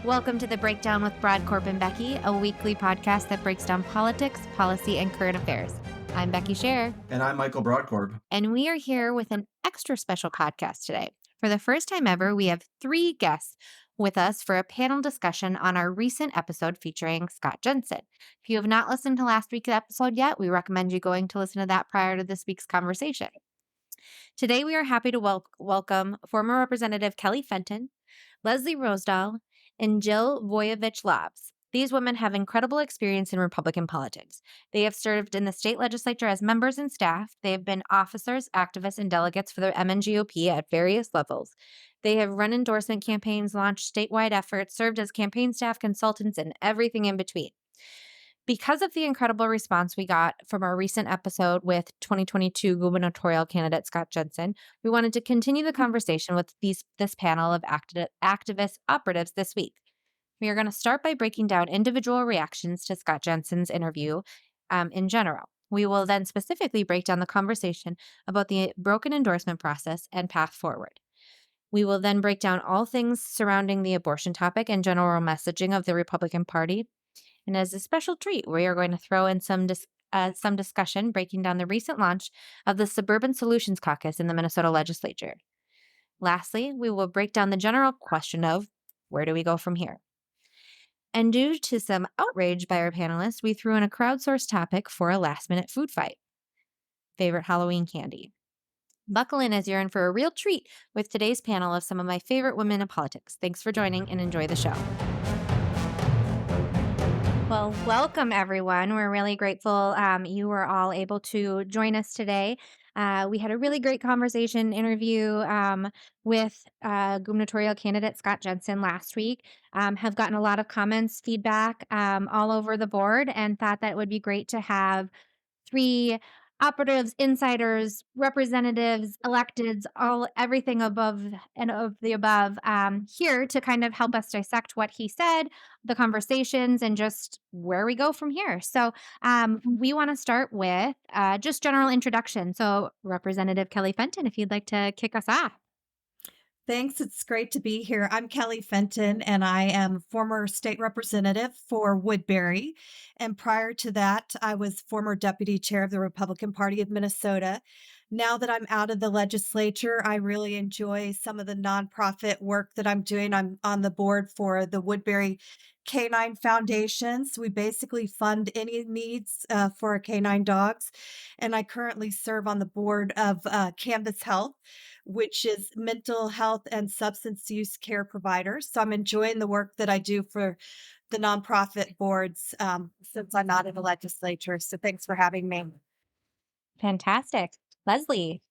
Welcome to The Breakdown with Brodkorb and Becky, a weekly podcast that breaks down politics, policy, and current affairs. I'm Becky Scherr. And I'm Michael Brodkorb. And we are here with an extra special podcast today. For the first time ever, we have 3 guests with us for a panel discussion on our recent episode featuring Scott Jensen. If you have not listened to last week's episode yet, we recommend you going to listen to that prior to this week's conversation. Today, we are happy to welcome former Representative Kelly Fenton, Leslie Rosedahl, and Jill Vujovich-Laabs. These women have incredible experience in Republican politics. They have served in the state legislature as members and staff. They have been officers, activists, and delegates for the MNGOP at various levels. They have run endorsement campaigns, launched statewide efforts, served as campaign staff consultants, and everything in between. Because of the incredible response we got from our recent episode with 2022 gubernatorial candidate Scott Jensen, we wanted to continue the conversation with this panel of activist operatives this week. We are going to start by breaking down individual reactions to Scott Jensen's interview in general. We will then specifically break down the conversation about the broken endorsement process and path forward. We will then break down all things surrounding the abortion topic and general messaging of the Republican Party. And as a special treat, we are going to throw in some discussion breaking down the recent launch of the Suburban Solutions Caucus in the Minnesota legislature. Lastly, we will break down the general question of where do we go from here? And due to some outrage by our panelists, we threw in a crowdsourced topic for a last-minute food fight. Favorite Halloween candy. Buckle in as you're in for a real treat with today's panel of some of my favorite women in politics. Thanks for joining and enjoy the show. Well, welcome, everyone. We're really grateful you were all able to join us today. We had a really great conversation interview with gubernatorial candidate Scott Jensen last week. Have gotten a lot of comments, feedback all over the board, and thought that it would be great to have 3 operatives, insiders, representatives, electeds, everything above and of the above here to kind of help us dissect what he said, the conversations, and just where we go from here. So we want to start with just general introduction. So Representative Kelly Fenton, if you'd like to kick us off. Thanks. It's great to be here. I'm Kelly Fenton, and I am former state representative for Woodbury. And prior to that, I was former deputy chair of the Republican Party of Minnesota. Now that I'm out of the legislature, I really enjoy some of the nonprofit work that I'm doing. I'm on the board for the Woodbury Canine Foundations. We basically fund any needs for our canine dogs. And I currently serve on the board of Canvas Health, which is mental health and substance use care providers. So I'm enjoying the work that I do for the nonprofit boards since I'm not in the legislature. So thanks for having me. Fantastic. Leslie.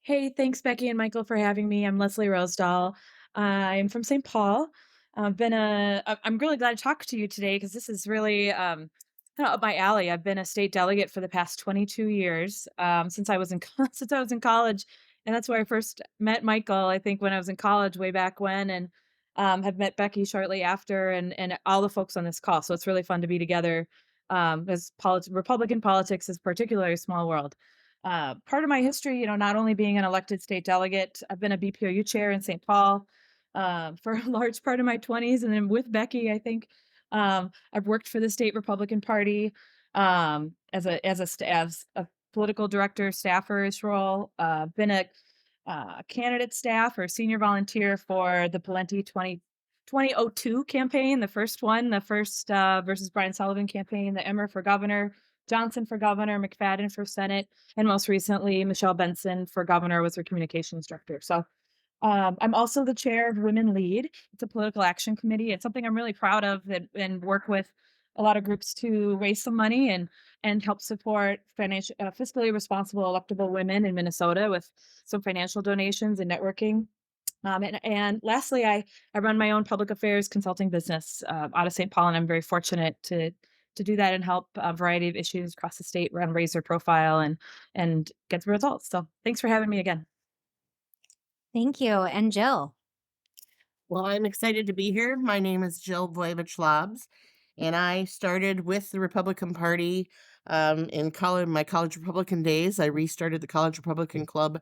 Hey, thanks, Becky and Michael, for having me. I'm Leslie Rosedahl. I'm from St. Paul. I'm really glad to talk to you today because this is really kind of up my alley. I've been a state delegate for the past 22 years since I was in college, and that's where I first met Michael. I think when I was in college, way back when, and have met Becky shortly after, and all the folks on this call. So it's really fun to be together. As Republican politics is particularly a small world. Part of my history, not only being an elected state delegate, I've been a BPOU chair in St. Paul for a large part of my 20s. And then with Becky, I think I've worked for the state Republican Party as a political director, staffer's role, been a candidate staff or senior volunteer for the Pawlenty 2002 campaign, the first versus Brian Sullivan campaign, the Emmer for governor, Johnson for governor, McFadden for Senate, and most recently, Michelle Benson for governor was her communications director. So I'm also the chair of Women Lead. It's a political action committee. It's something I'm really proud of and work with a lot of groups to raise some money and help support fiscally responsible electable women in Minnesota with some financial donations and networking. And lastly, I run my own public affairs consulting business out of St. Paul, and I'm very fortunate to do that and help a variety of issues across the state raise their profile and get the results. So thanks for having me again. Thank you. And Jill. Well, I'm excited to be here. My name is Jill Vujovich-Laabs, and I started with the Republican Party in my college Republican days. I restarted the College Republican Club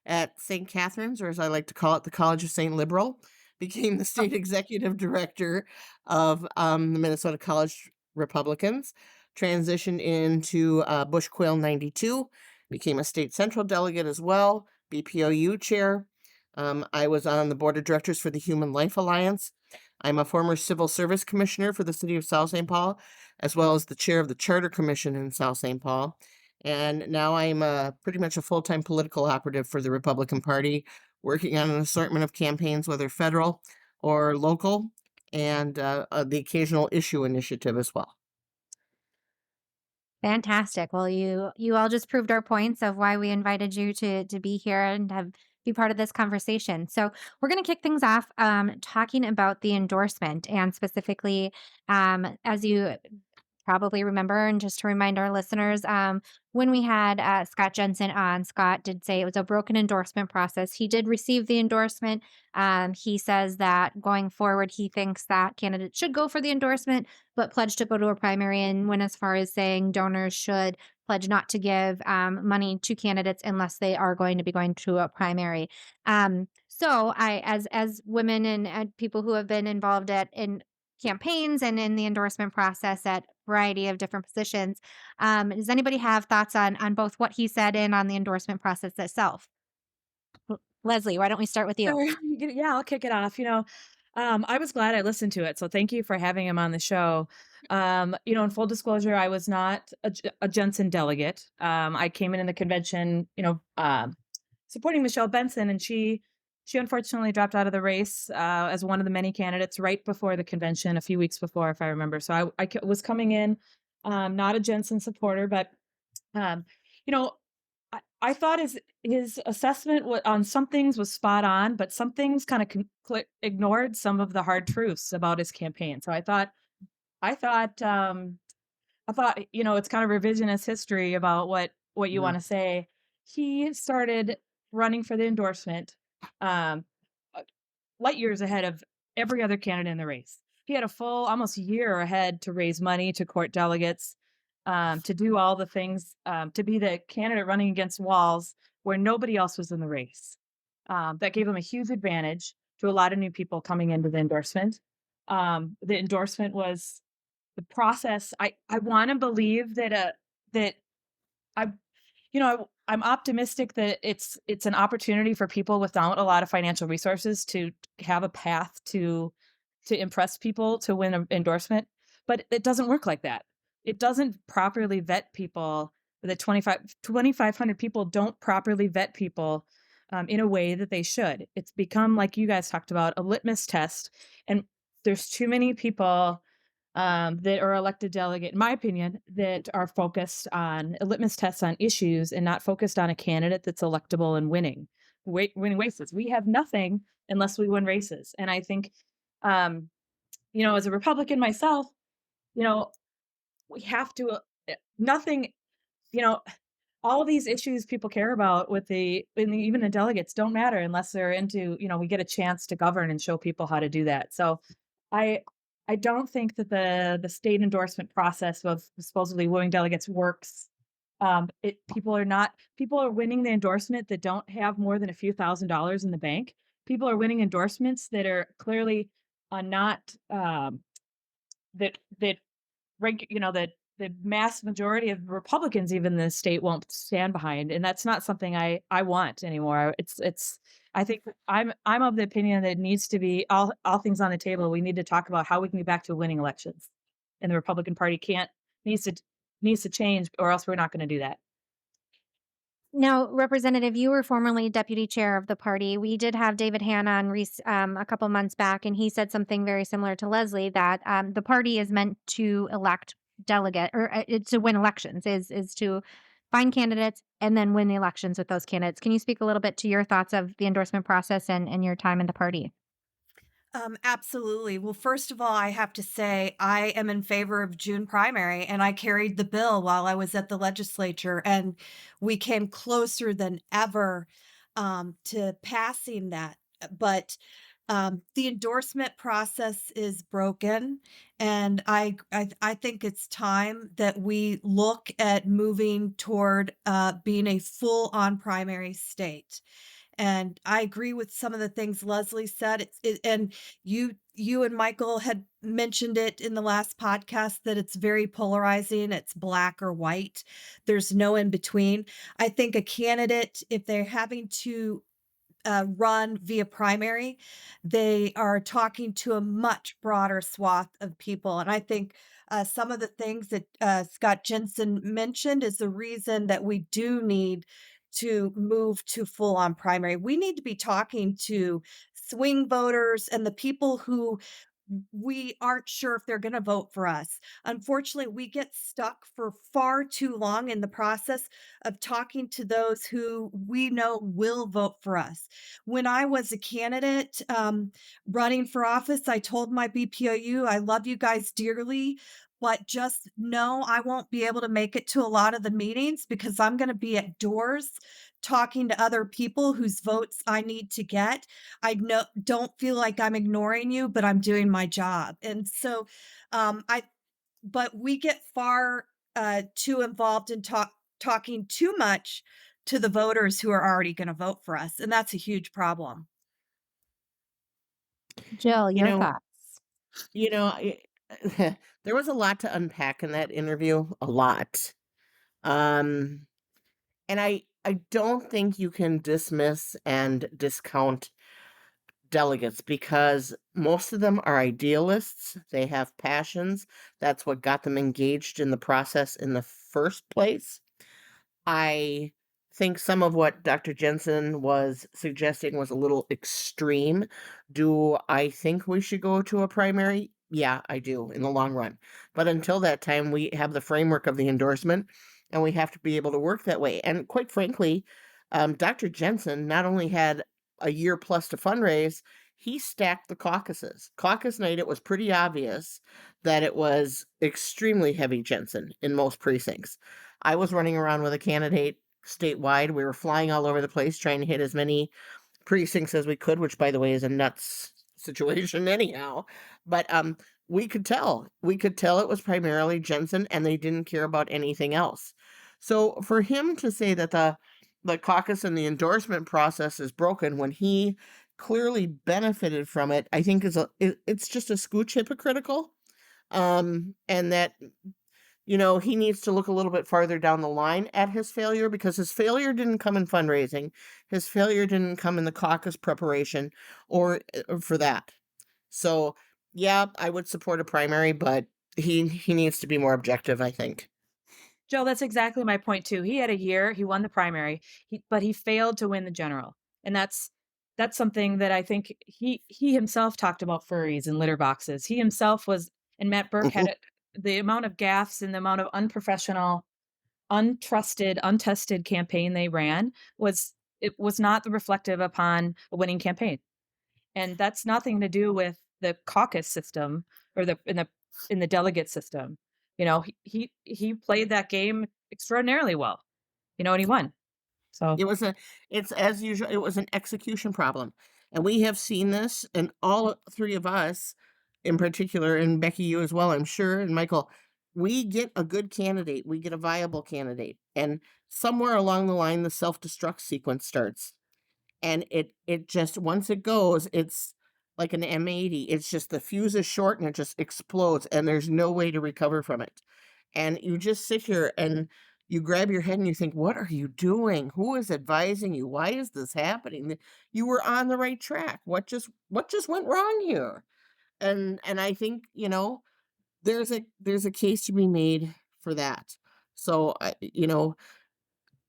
at St. Catherine's, or as I like to call it, the College of St. Liberal. became the state executive director of the Minnesota College Republicans, transitioned into Bush Quail 92, became a state central delegate as well, BPOU chair. I was on the board of directors for the Human Life Alliance. I'm a former civil service commissioner for the city of South St. Paul, as well as the chair of the Charter Commission in South St. Paul. And now I'm pretty much a full-time political operative for the Republican Party, working on an assortment of campaigns, whether federal or local, and the occasional issue initiative as well. Fantastic. Well, you all just proved our points of why we invited you to be here and have be part of this conversation. So we're going to kick things off talking about the endorsement and specifically, as you probably remember, and just to remind our listeners, when we had Scott Jensen on, Scott did say it was a broken endorsement process. He did receive the endorsement. He says that going forward, he thinks that candidates should go for the endorsement, but pledge to go to a primary, and went as far as saying donors should pledge not to give money to candidates unless they are going to be going to a primary. So I, as women and people who have been involved in campaigns and in the endorsement process at variety of different positions. Does anybody have thoughts on both what he said and on the endorsement process itself? Leslie, why don't we start with you? Sure. Yeah, I'll kick it off. I was glad I listened to it. So thank you for having him on the show. In full disclosure, I was not a Jensen delegate. I came in the convention, supporting Michelle Benson, and she unfortunately dropped out of the race as one of the many candidates right before the convention, a few weeks before, if I remember. So I was coming in, not a Jensen supporter, but um, you know, I thought his assessment on some things was spot on, but some things kind of ignored some of the hard truths about his campaign. So I thought, it's kind of revisionist history about what you Mhm. want to say. He started running for the endorsement, um, uh, light years ahead of every other candidate in the race. He had a full, almost year ahead to raise money, to court delegates, to do all the things, to be the candidate running against walls where nobody else was in the race. That gave him a huge advantage to a lot of new people coming into the endorsement. The endorsement was the process. I want to believe that I I'm optimistic that it's an opportunity for people without a lot of financial resources to have a path to impress people to win an endorsement, but it doesn't work like that. It doesn't properly vet people. The 2,500 people don't properly vet people in a way that they should. It's become, like you guys talked about, a litmus test, and there's too many people that are elected delegate, in my opinion, that are focused on a litmus test on issues and not focused on a candidate that's electable and winning races. We have nothing unless we win races. And I think, as a Republican myself, you know, we have to, nothing, you know, all of these issues people care about even the delegates don't matter unless they're into, we get a chance to govern and show people how to do that. So I I don't think that the state endorsement process of supposedly wooing delegates works. People are winning the endorsement that don't have more than a few $1,000s in the bank. People are winning endorsements that are clearly not that that the mass majority of Republicans, even in the state, won't stand behind, and that's not something I want anymore. I think I'm of the opinion that it needs to be all things on the table. We need to talk about how we can get back to winning elections, and the Republican Party can't needs to needs to change, or else we're not going to do that. Now, Representative, you were formerly deputy chair of the party. We did have David Hanna on a couple months back, and he said something very similar to Leslie that the party is meant to elect delegate or to win elections, is to find candidates and then win the elections with those candidates. Can you speak a little bit to your thoughts of the endorsement process and your time in the party? Absolutely. Well, first of all, I have to say I am in favor of June primary, and I carried the bill while I was at the legislature, and we came closer than ever to passing that. But the endorsement process is broken, and I think it's time that we look at moving toward being a full on primary state. And I agree with some of the things Leslie said. And you and Michael had mentioned it in the last podcast that it's very polarizing. It's black or white. There's no in between. I think a candidate, if they're having to run via primary, they are talking to a much broader swath of people. And I think some of the things that Scott Jensen mentioned is the reason that we do need to move to full on primary. We need to be talking to swing voters and the people who we aren't sure if they're going to vote for us. Unfortunately, we get stuck for far too long in the process of talking to those who we know will vote for us. When I was a candidate running for office, I told my BPOU, I love you guys dearly, but just know I won't be able to make it to a lot of the meetings because I'm going to be at doors talking to other people whose votes I need to get. I know don't feel like I'm ignoring you, but I'm doing my job. And so I but we get far too involved in talking too much to the voters who are already going to vote for us, and that's a huge problem. Jill, You your know, thoughts. you know, there was a lot to unpack in that interview, a lot. Um, and I don't think you can dismiss and discount delegates because most of them are idealists. They have passions. That's what got them engaged in the process in the first place. I think some of what Dr. Jensen was suggesting was a little extreme. Do I think we should go to a primary? Yeah, I do in the long run. But until that time, we have the framework of the endorsement and we have to be able to work that way. And quite frankly, Dr. Jensen not only had a year plus to fundraise, he stacked the caucuses. Caucus night, it was pretty obvious that it was extremely heavy Jensen in most precincts. I was running around with a candidate statewide. We were flying all over the place trying to hit as many precincts as we could, which by the way is a nuts situation anyhow. But we could tell. We could tell it was primarily Jensen and they didn't care about anything else. So for him to say that the caucus and the endorsement process is broken when he clearly benefited from it, I think it's just a scooch hypocritical. And that he needs to look a little bit farther down the line at his failure because his failure didn't come in fundraising. His failure didn't come in the caucus preparation or for that. So, yeah, I would support a primary, but he needs to be more objective, I think. Joe, that's exactly my point too. He had a year, he won the primary, but he failed to win the general. And that's something that I think he himself talked about furries and litter boxes. He himself was, and Matt Burke had Mhm. it, the amount of gaffes and the amount of unprofessional, untrusted, untested campaign they ran was not reflective upon a winning campaign. And that's nothing to do with the caucus system or in the delegate system. He played that game extraordinarily well. And he won. So It was it's as usual, it was an execution problem. And we have seen this, and all three of us in particular, and Becky, you as well, I'm sure, and Michael, we get a good candidate, we get a viable candidate, and somewhere along the line, the self-destruct sequence starts. And it just once it goes, it's like an M80. It's just the fuse is short and it just explodes, and there's no way to recover from it. And you just sit here and you grab your head and you think, what are you doing? Who is advising you? Why is this happening? You were on the right track. What just went wrong here? And I think, there's a case to be made for that. So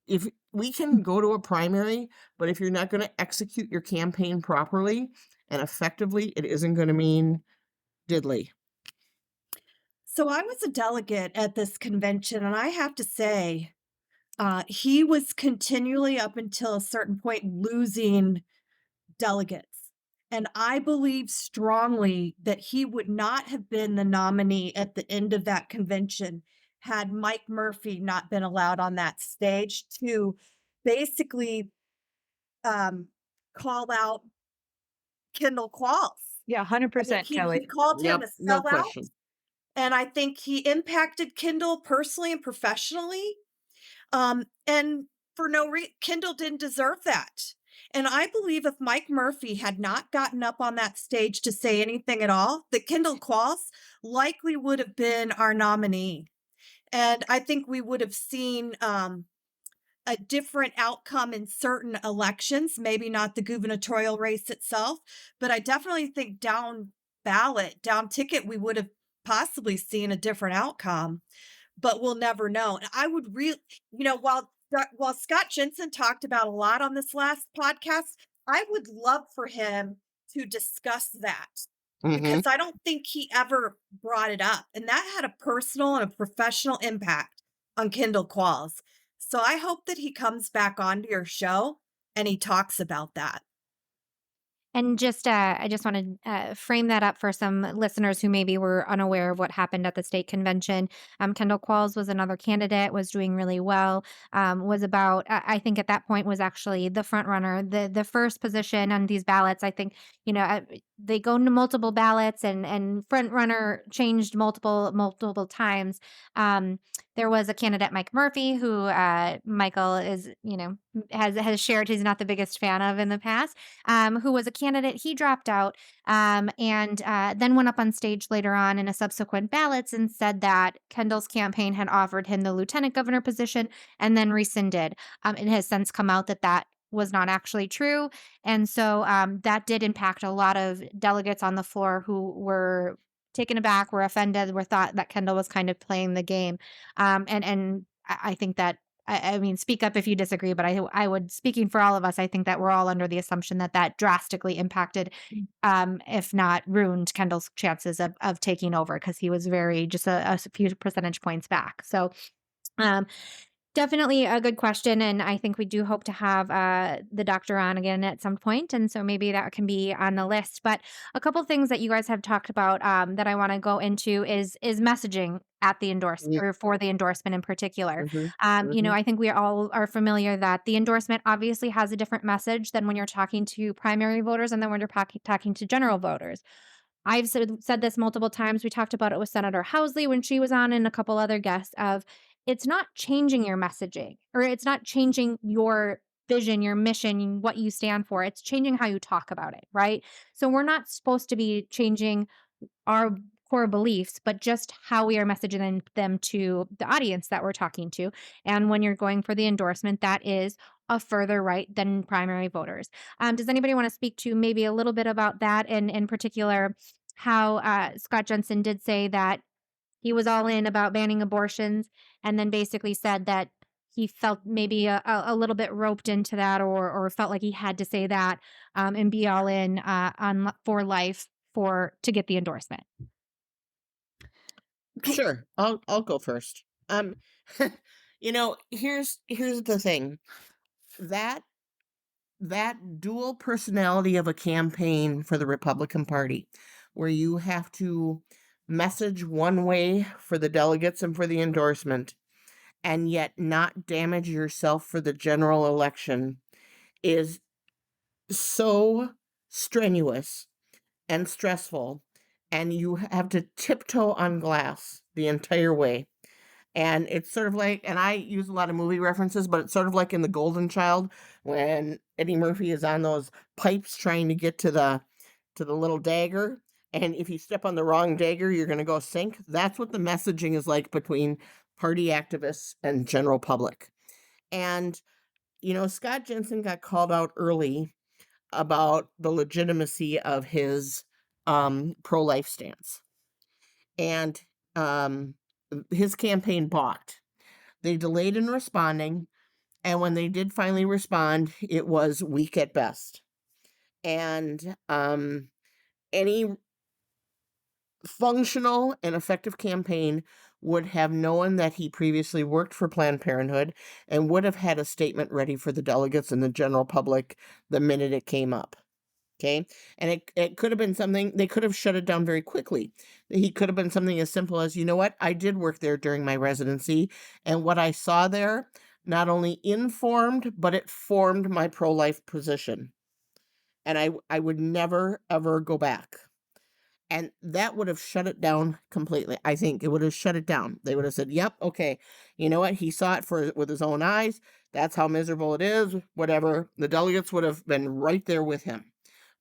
if we can go to a primary, but if you're not going to execute your campaign properly and effectively, it isn't going to mean diddly. So I was a delegate at this convention, and I have to say, he was continually up until a certain point losing delegates. And I believe strongly that he would not have been the nominee at the end of that convention had Mike Murphy not been allowed on that stage to basically um, call out Kendall Qualls. yeah, I mean, 100%, he Kelly. called him Yep, a no sellout, question. and I think he impacted Kendall personally and professionally. And for no reason, Kendall didn't deserve that. And I believe if Mike Murphy had not gotten up on that stage to say anything at all, that Kendall Qualls likely would have been our nominee. And I think we would have seen a different outcome in certain elections, maybe not the gubernatorial race itself, but I definitely think down ballot, down ticket, we would have possibly seen a different outcome, but we'll never know. And I would really, while Scott Jensen talked about a lot on this last podcast, I would love for him to discuss that Hmm. because I don't think he ever brought it up. And that had a personal and a professional impact on Kendall Qualls. So I hope that he comes back onto your show and he talks about that. And I just want to frame that up for some listeners who maybe were unaware of what happened at the state convention. Kendall Qualls was another candidate, was doing really well. Was about, I think at that point was actually the front runner, the first position on these ballots. I think they go into multiple ballots, and front runner changed multiple times. There was a candidate, Mike Murphy, who Michael is has shared he's not the biggest fan of in the past, who was a candidate. He dropped out, and then went up on stage later on in a subsequent ballots and said that Kendall's campaign had offered him the lieutenant governor position and then rescinded. It has since come out that that was not actually true. And so that did impact a lot of delegates on the floor who were taken aback, were offended, were thought that Kendall was kind of playing the game. And I think that I mean, speak up if you disagree, but I would, speaking for all of us, I think that we're all under the assumption that that drastically impacted, if not ruined, Kendall's chances of taking over because he was very just a few percentage points back. So, um, definitely a good question, and I think we do hope to have the doctor on again at some point, and so maybe that can be on the list. But a couple things that you guys have talked about that I want to go into is messaging at the or for the endorsement in particular. Hmm. Hmm. I think we all are familiar that the endorsement obviously has a different message than when you're talking to primary voters and then when you're talking to general voters. I've said this multiple times. We talked about it with Senator Housley when she was on, and a couple other guests of it's not changing your messaging, or it's not changing your vision, your mission, what you stand for. It's changing how you talk about it, right? So we're not supposed to be changing our core beliefs, but just how we are messaging them to the audience that we're talking to. And when you're going for the endorsement, that is a further right than primary voters. Does anybody want to speak to maybe a little bit about that, and in particular, how Scott Jensen did say that he was all in about banning abortions, and then basically said that he felt maybe a little bit roped into that, or felt like he had to say that, and be all in on for life to get the endorsement. Okay. Sure, I'll go first. Here's the thing. That that dual personality of a campaign for the Republican Party, where you have to message one way for the delegates and for the endorsement, and yet not damage yourself for the general election, is so strenuous and stressful, and you have to tiptoe on glass the entire way. And it's sort of like, and I use a lot of movie references, but it's sort of like in The Golden Child when Eddie Murphy is on those pipes trying to get to the little dagger, and if you step on the wrong dagger, you're going to go sink. That's what the messaging is like between party activists and general public. And Scott Jensen got called out early about the legitimacy of his pro-life stance. And his campaign balked. They delayed in responding, and when they did finally respond, it was weak at best. And any functional and effective campaign would have known that he previously worked for Planned Parenthood and would have had a statement ready for the delegates and the general public the minute it came up. Okay. And it could have been something, they could have shut it down very quickly. He could have been something as simple as, you know what, I did work there during my residency, and what I saw there not only informed, but it formed my pro-life position. And I would never, ever go back. And that would have shut it down completely. I think it would have shut it down. They would have said, yep, okay, you know what? He saw it with his own eyes. That's how miserable it is, whatever. The delegates would have been right there with him.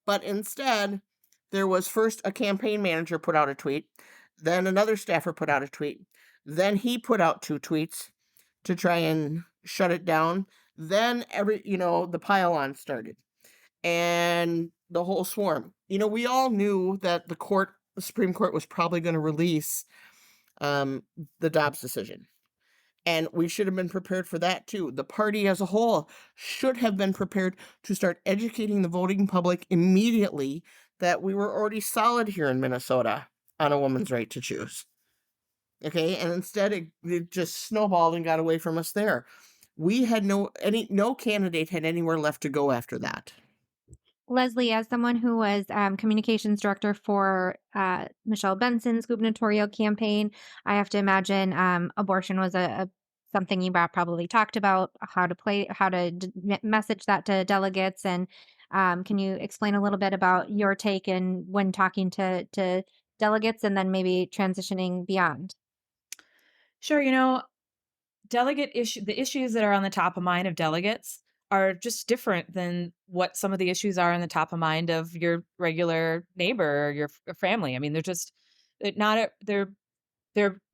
But instead, there was first a campaign manager put out a tweet, then another staffer put out a tweet, then he put out 2 tweets to try and shut it down. Then the pile on started and the whole swarm. We all knew that the Supreme Court was probably going to release the Dobbs decision. And we should have been prepared for that too. The party as a whole should have been prepared to start educating the voting public immediately that we were already solid here in Minnesota on a woman's right to choose. Okay, and instead it just snowballed and got away from us there. We had no candidate had anywhere left to go after that. Leslie, as someone who was communications director for Michelle Benson's gubernatorial campaign, I have to imagine abortion was something you probably talked about, how to message that to delegates. And can you explain a little bit about your take and when talking to delegates and then maybe transitioning beyond? Sure. The issues that are on the top of mind of delegates are just different than what some of the issues are on the top of mind of your regular neighbor or your family. I mean, they're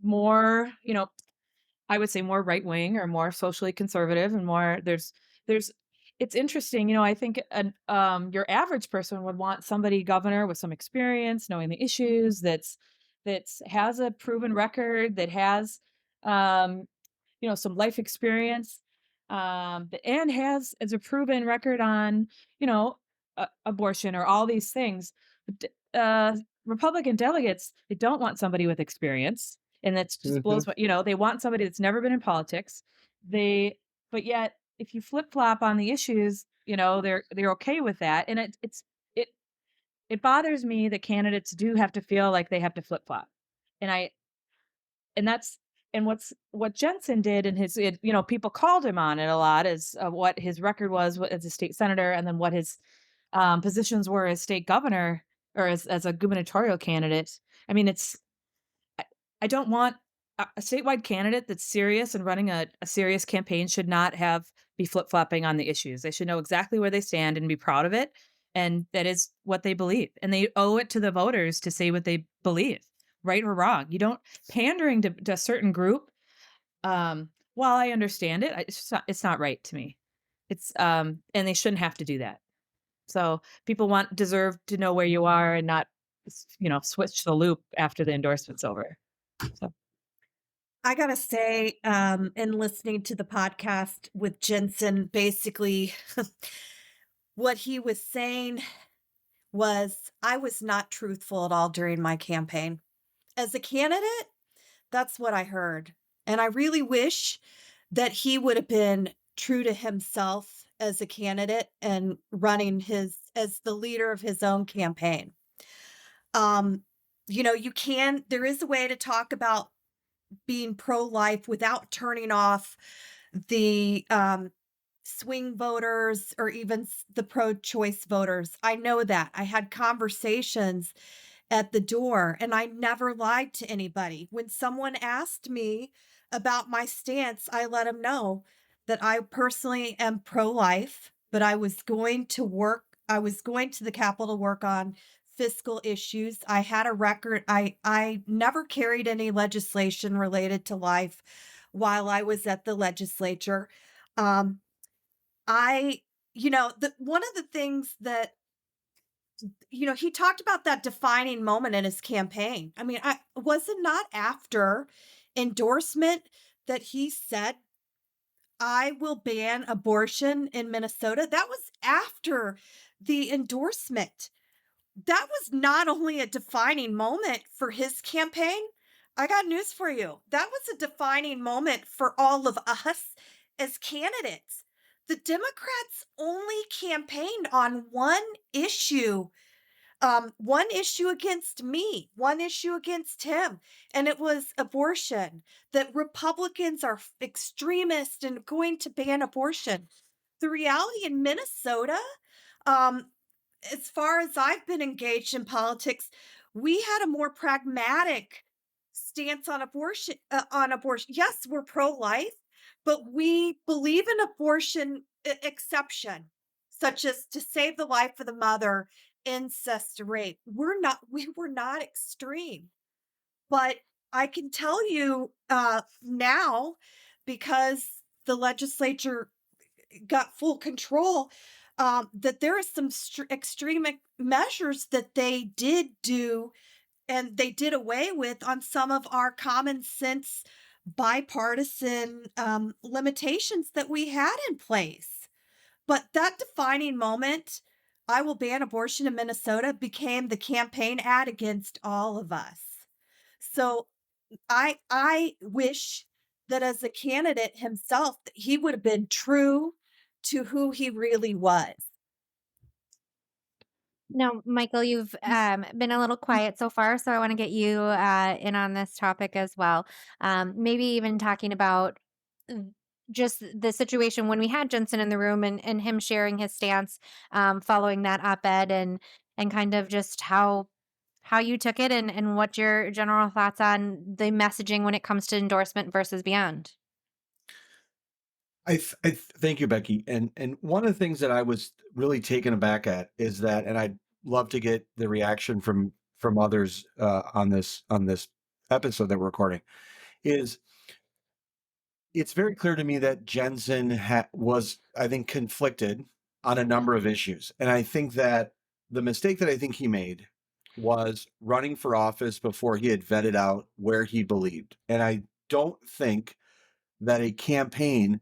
more, I would say more right wing or more socially conservative and more there's it's interesting, I think your average person would want somebody governor with some experience, knowing the issues, that's has a proven record, that has um some life experience, and has as a proven record on, abortion or all these things. D- Republican delegates, they don't want somebody with experience, and that's just Mhm. blows they want somebody that's never been in politics. But yet, if you flip flop on the issues, they're okay with that, and it it bothers me that candidates do have to feel like they have to flip flop, and I and that's and what Jensen did in people called him on it a lot as what his record was as a state senator, and then what his positions were as state governor or as a gubernatorial candidate. I mean, I, I don't want a statewide candidate that's serious and running a serious campaign should not be flip flopping on the issues. They should know exactly where they stand and be proud of it. And that is what they believe. And they owe it to the voters to say what they believe, right or wrong. You don't pandering to a certain group. While I understand it, it's not right to me. And they shouldn't have to do that. So people deserve to know where you are and not, switch the loop after the endorsement's over. So. I gotta say, in listening to the podcast with Jensen, basically what he was saying was I was not truthful at all during my campaign. As a candidate, that's what I heard. And I really wish that he would have been true to himself as a candidate and running as the leader of his own campaign. Um, there is a way to talk about being pro-life without turning off the swing voters or even the pro-choice voters. I know that. I had conversations at the door and I never lied to anybody. When someone asked me about my stance, I let them know that I personally am pro-life, but I was going to the Capitol to work on fiscal issues. I had a record. I never carried any legislation related to life while I was at the legislature. Um, I, one of the things that, he talked about that defining moment in his campaign. I mean, was it not after endorsement that he said, I will ban abortion in Minnesota? That was after the endorsement. That was not only a defining moment for his campaign. I got news for you. That was a defining moment for all of us as candidates. The Democrats only campaigned on one issue against me, one issue against him, and it was abortion. That Republicans are extremists and going to ban abortion. The reality in Minnesota, um, as far as I've been engaged in politics, We had a more pragmatic stance on abortion. Yes, we're pro-life, but we believe in abortion exception, such as to save the life of the mother, incest, rape. We were not extreme. But I can tell you now, because the legislature got full control, that there are some extreme measures that they did do and they did away with on some of our common sense bipartisan limitations that we had in place. But that defining moment, I will ban abortion in Minnesota, became the campaign ad against all of us. So I wish that as a candidate himself, that he would have been true to who he really was. Now, Michael, you've been a little quiet so far, so I want to get you in on this topic as well. Maybe even talking about mm, just the situation when we had Jensen in the room and him sharing his stance following that op-ed and kind of just how you took it and what your general thoughts on the messaging when it comes to endorsement versus beyond. Thank you, Becky. And one of the things that I was really taken aback at is that, and I'd love to get the reaction from others on this episode that we're recording, is it's very clear to me that Jensen was, I think, conflicted on a number of issues, and I think that the mistake that I think he made was running for office before he had vetted out where he believed, and I don't think that a campaign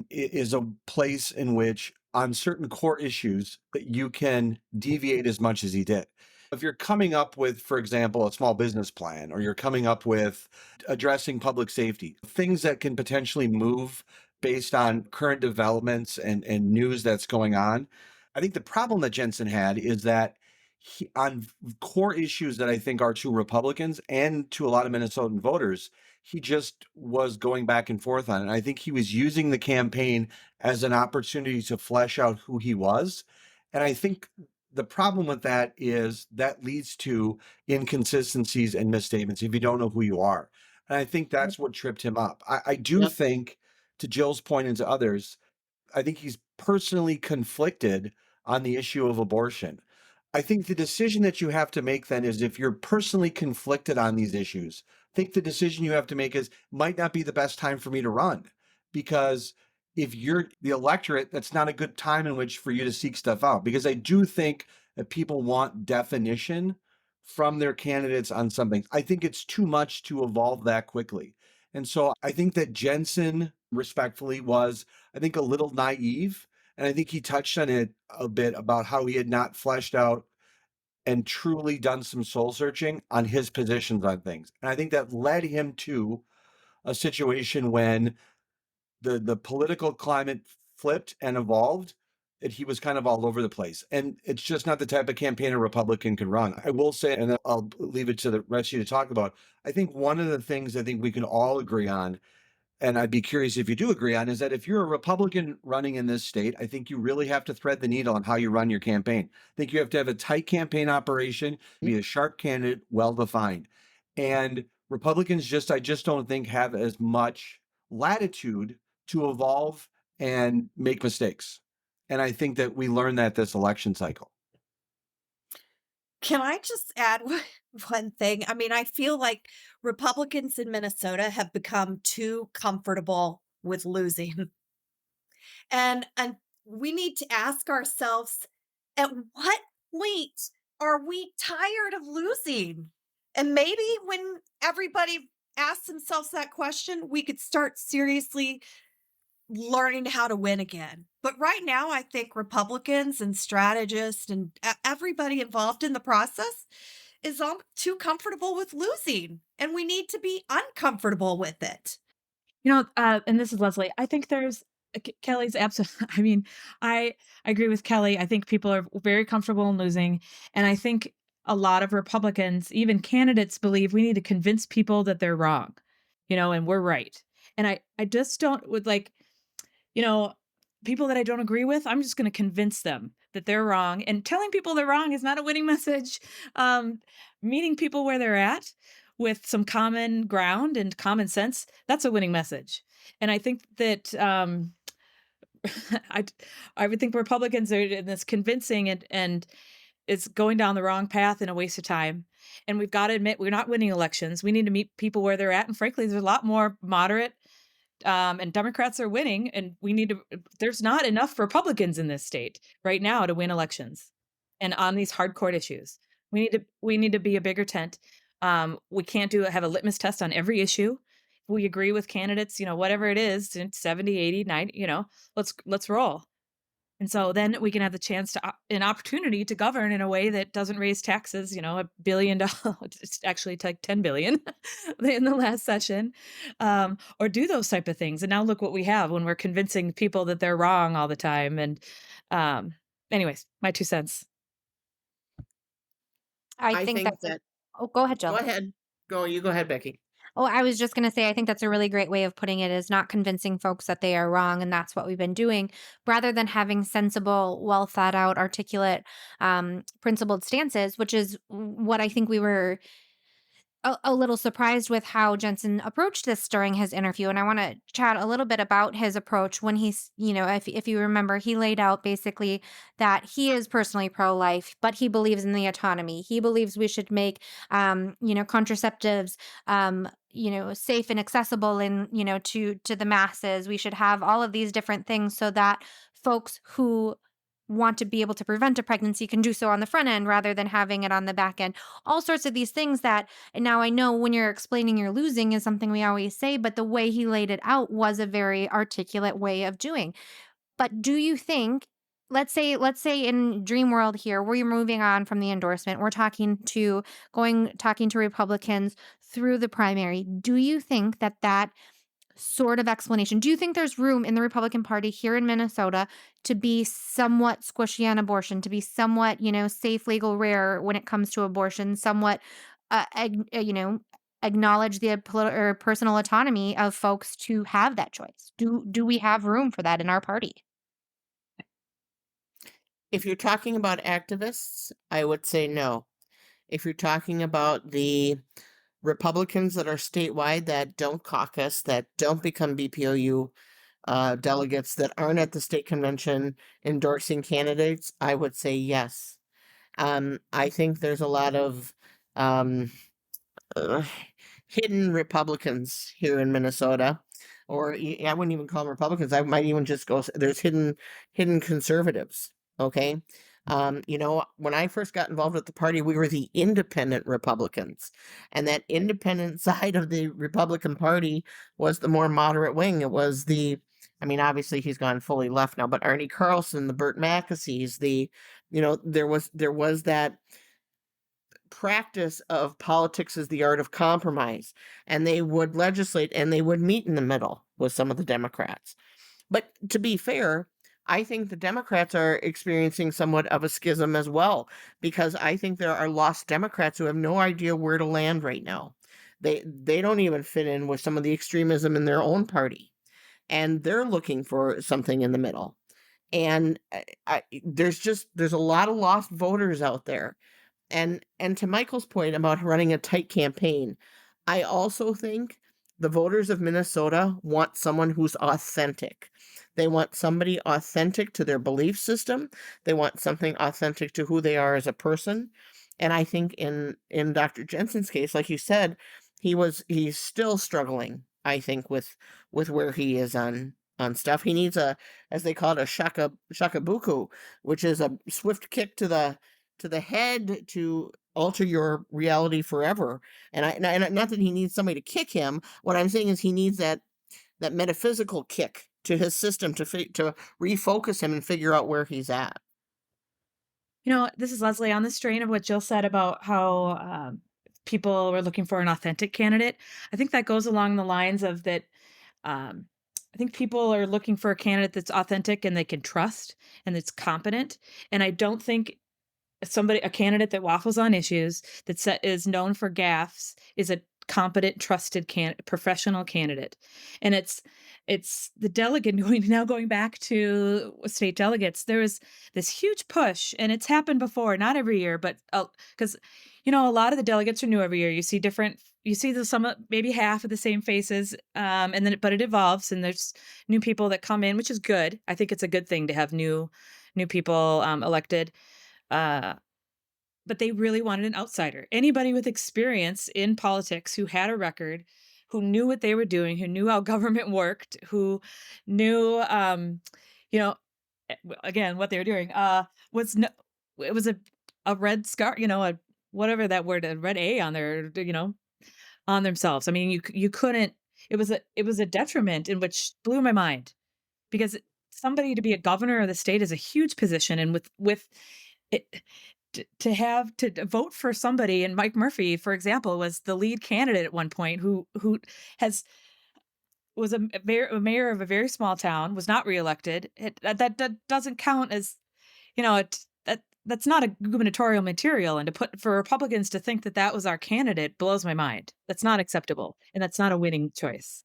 is a place in which on certain core issues that you can deviate as much as he did. If you're coming up with, for example, a small business plan, or you're coming up with addressing public safety, things that can potentially move based on current developments and news that's going on, I think the problem that Jensen had is that on core issues that I think are to Republicans and to a lot of Minnesotan voters, he just was going back and forth on it. And I think he was using the campaign as an opportunity to flesh out who he was. And I think the problem with that is that leads to inconsistencies and misstatements if you don't know who you are. And I think that's what tripped him up. I do Yep. think, to Jill's point and to others, I think he's personally conflicted on the issue of abortion. I think the decision that you have to make then is, if you're personally conflicted on these issues, I think the decision you have to make is, might not be the best time for me to run, because if you're the electorate, that's not a good time in which for you to seek stuff out, because I do think that people want definition from their candidates on something. I think it's too much to evolve that quickly. And so I think that Jensen respectfully was, I think, a little naive. And I think he touched on it a bit about how he had not fleshed out and truly done some soul searching on his positions on things. And I think that led him to a situation when the political climate flipped and evolved, that he was kind of all over the place. And it's just not the type of campaign a Republican can run. I will say, and then I'll leave it to the rest of you to talk about, I think one of the things I think we can all agree on, and I'd be curious if you do agree on, is that if you're a Republican running in this state, I think you really have to thread the needle on how you run your campaign. I think you have to have a tight campaign operation, be a sharp candidate, well defined. And Republicans I just don't think have as much latitude to evolve and make mistakes. And I think that we learned that this election cycle. Can I just add one thing? I mean, I feel like Republicans in Minnesota have become too comfortable with losing. And we need to ask ourselves, at what point are we tired of losing? And maybe when everybody asks themselves that question, we could start seriously learning how to win again. But right now, I think Republicans and strategists and everybody involved in the process is all too comfortable with losing, and we need to be uncomfortable with it. And this is Leslie. I think there's Kelly's absolutely. I mean, I agree with Kelly. I think people are very comfortable in losing, and I think a lot of Republicans, even candidates, believe we need to convince people that they're wrong, and we're right. And I just don't would like, you know, people that I don't agree with, I'm just going to convince them that they're wrong. And telling people they're wrong is not a winning message. Um, Meeting people where they're at with some common ground and common sense, that's a winning message. And I think that I I would think Republicans are in this convincing and it's going down the wrong path and a waste of time. And we've got to admit we're not winning elections. We need to meet people where they're at. And frankly, there's a lot more moderate and Democrats are winning, and we need to. There's not enough Republicans in this state right now to win elections, and on these hardcore issues, we need to be a bigger tent. We can't have a litmus test on every issue. If we agree with candidates, whatever it is, 70, 80, 90, let's roll. And so then we can have the chance to an opportunity to govern in a way that doesn't raise taxes, $1 billion, it's actually like 10 billion in the last session, or do those type of things. And now look what we have when we're convincing people that they're wrong all the time. And anyways, my 2 cents. I I think think that's a that Oh, go ahead, go Jill. ahead. You go ahead, Becky. Oh, I was just going to say, I think that's a really great way of putting it, is not convincing folks that they are wrong. And that's what we've been doing, rather than having sensible, well thought out, articulate, principled stances, which is what I think we were a little surprised with how Jensen approached this during his interview. And I want to chat a little bit about his approach when he's, if you remember, he laid out basically that he is personally pro-life, but he believes in the autonomy. He believes we should make, contraceptives, safe and accessible and, to the masses. We should have all of these different things so that folks who want to be able to prevent a pregnancy can do so on the front end rather than having it on the back end. All sorts of these things that, and now I know when you're explaining you're losing is something we always say, but the way he laid it out was a very articulate way of doing. But do you think, let's say in dream world here, we're moving on from the endorsement, we're talking to Republicans through the primary. Do you think that sort of explanation, do you think there's room in the Republican Party here in Minnesota to be somewhat squishy on abortion, to be somewhat, safe, legal, rare when it comes to abortion, somewhat, acknowledge the or personal autonomy of folks to have that choice? Do we have room for that in our party? If you're talking about activists, I would say no. If you're talking about the Republicans that are statewide that don't caucus, that don't become BPOU delegates, that aren't at the state convention endorsing candidates, I would say yes. I think there's a lot of uh, hidden Republicans here in Minnesota, or I wouldn't even call them Republicans. I might even just go, there's hidden conservatives. Okay. When I first got involved with the party, we were the independent Republicans, and that independent side of the Republican Party was the more moderate wing. It was obviously he's gone fully left now, but Arnie Carlson, the Burt McAsees, there was that practice of politics as the art of compromise, and they would legislate and they would meet in the middle with some of the Democrats. But to be fair, I think the Democrats are experiencing somewhat of a schism as well, because I think there are lost Democrats who have no idea where to land right now. They don't even fit in with some of the extremism in their own party, and they're looking for something in the middle. And there's a lot of lost voters out there. And to Michael's point about running a tight campaign, I also think the voters of Minnesota want someone who's authentic. They want somebody authentic to their belief system. They want something authentic to who they are as a person. And I think in Dr. Jensen's case, like you said, he's still struggling, I think, with where he is on stuff. He needs as they call it, a shakabuku, which is a swift kick to the head to alter your reality forever. And not that he needs somebody to kick him. What I'm saying is he needs that metaphysical kick to his system to refocus him and figure out where he's at. This is Leslie on the strain of what Jill said about how people were looking for an authentic candidate. I think that goes along the lines of that. I think people are looking for a candidate that's authentic and they can trust and that's competent. And I don't think a candidate that waffles on issues, that is known for gaffes, is a competent, trusted professional candidate. And it's the delegate going back to state delegates. There was this huge push, and it's happened before, not every year, but because a lot of the delegates are new every year. You see maybe half of the same faces, but it evolves, and there's new people that come in, which is good. I think it's a good thing to have new people elected. Uh, but they really wanted an outsider. Anybody with experience in politics who had a record, who knew what they were doing, who knew how government worked, who knew, you know, again, what they were doing, was no, it was a red scar, whatever that word, a red A on their, on themselves. I mean, you couldn't. It was a detriment, in which blew my mind, because somebody to be a governor of the state is a huge position, and with it to vote for somebody, and Mike Murphy, for example, was the lead candidate at one point, who has was a mayor of a very small town, was not reelected. That doesn't count as, that's not a gubernatorial material, and to put for Republicans to think that that was our candidate blows my mind. That's not acceptable, and that's not a winning choice.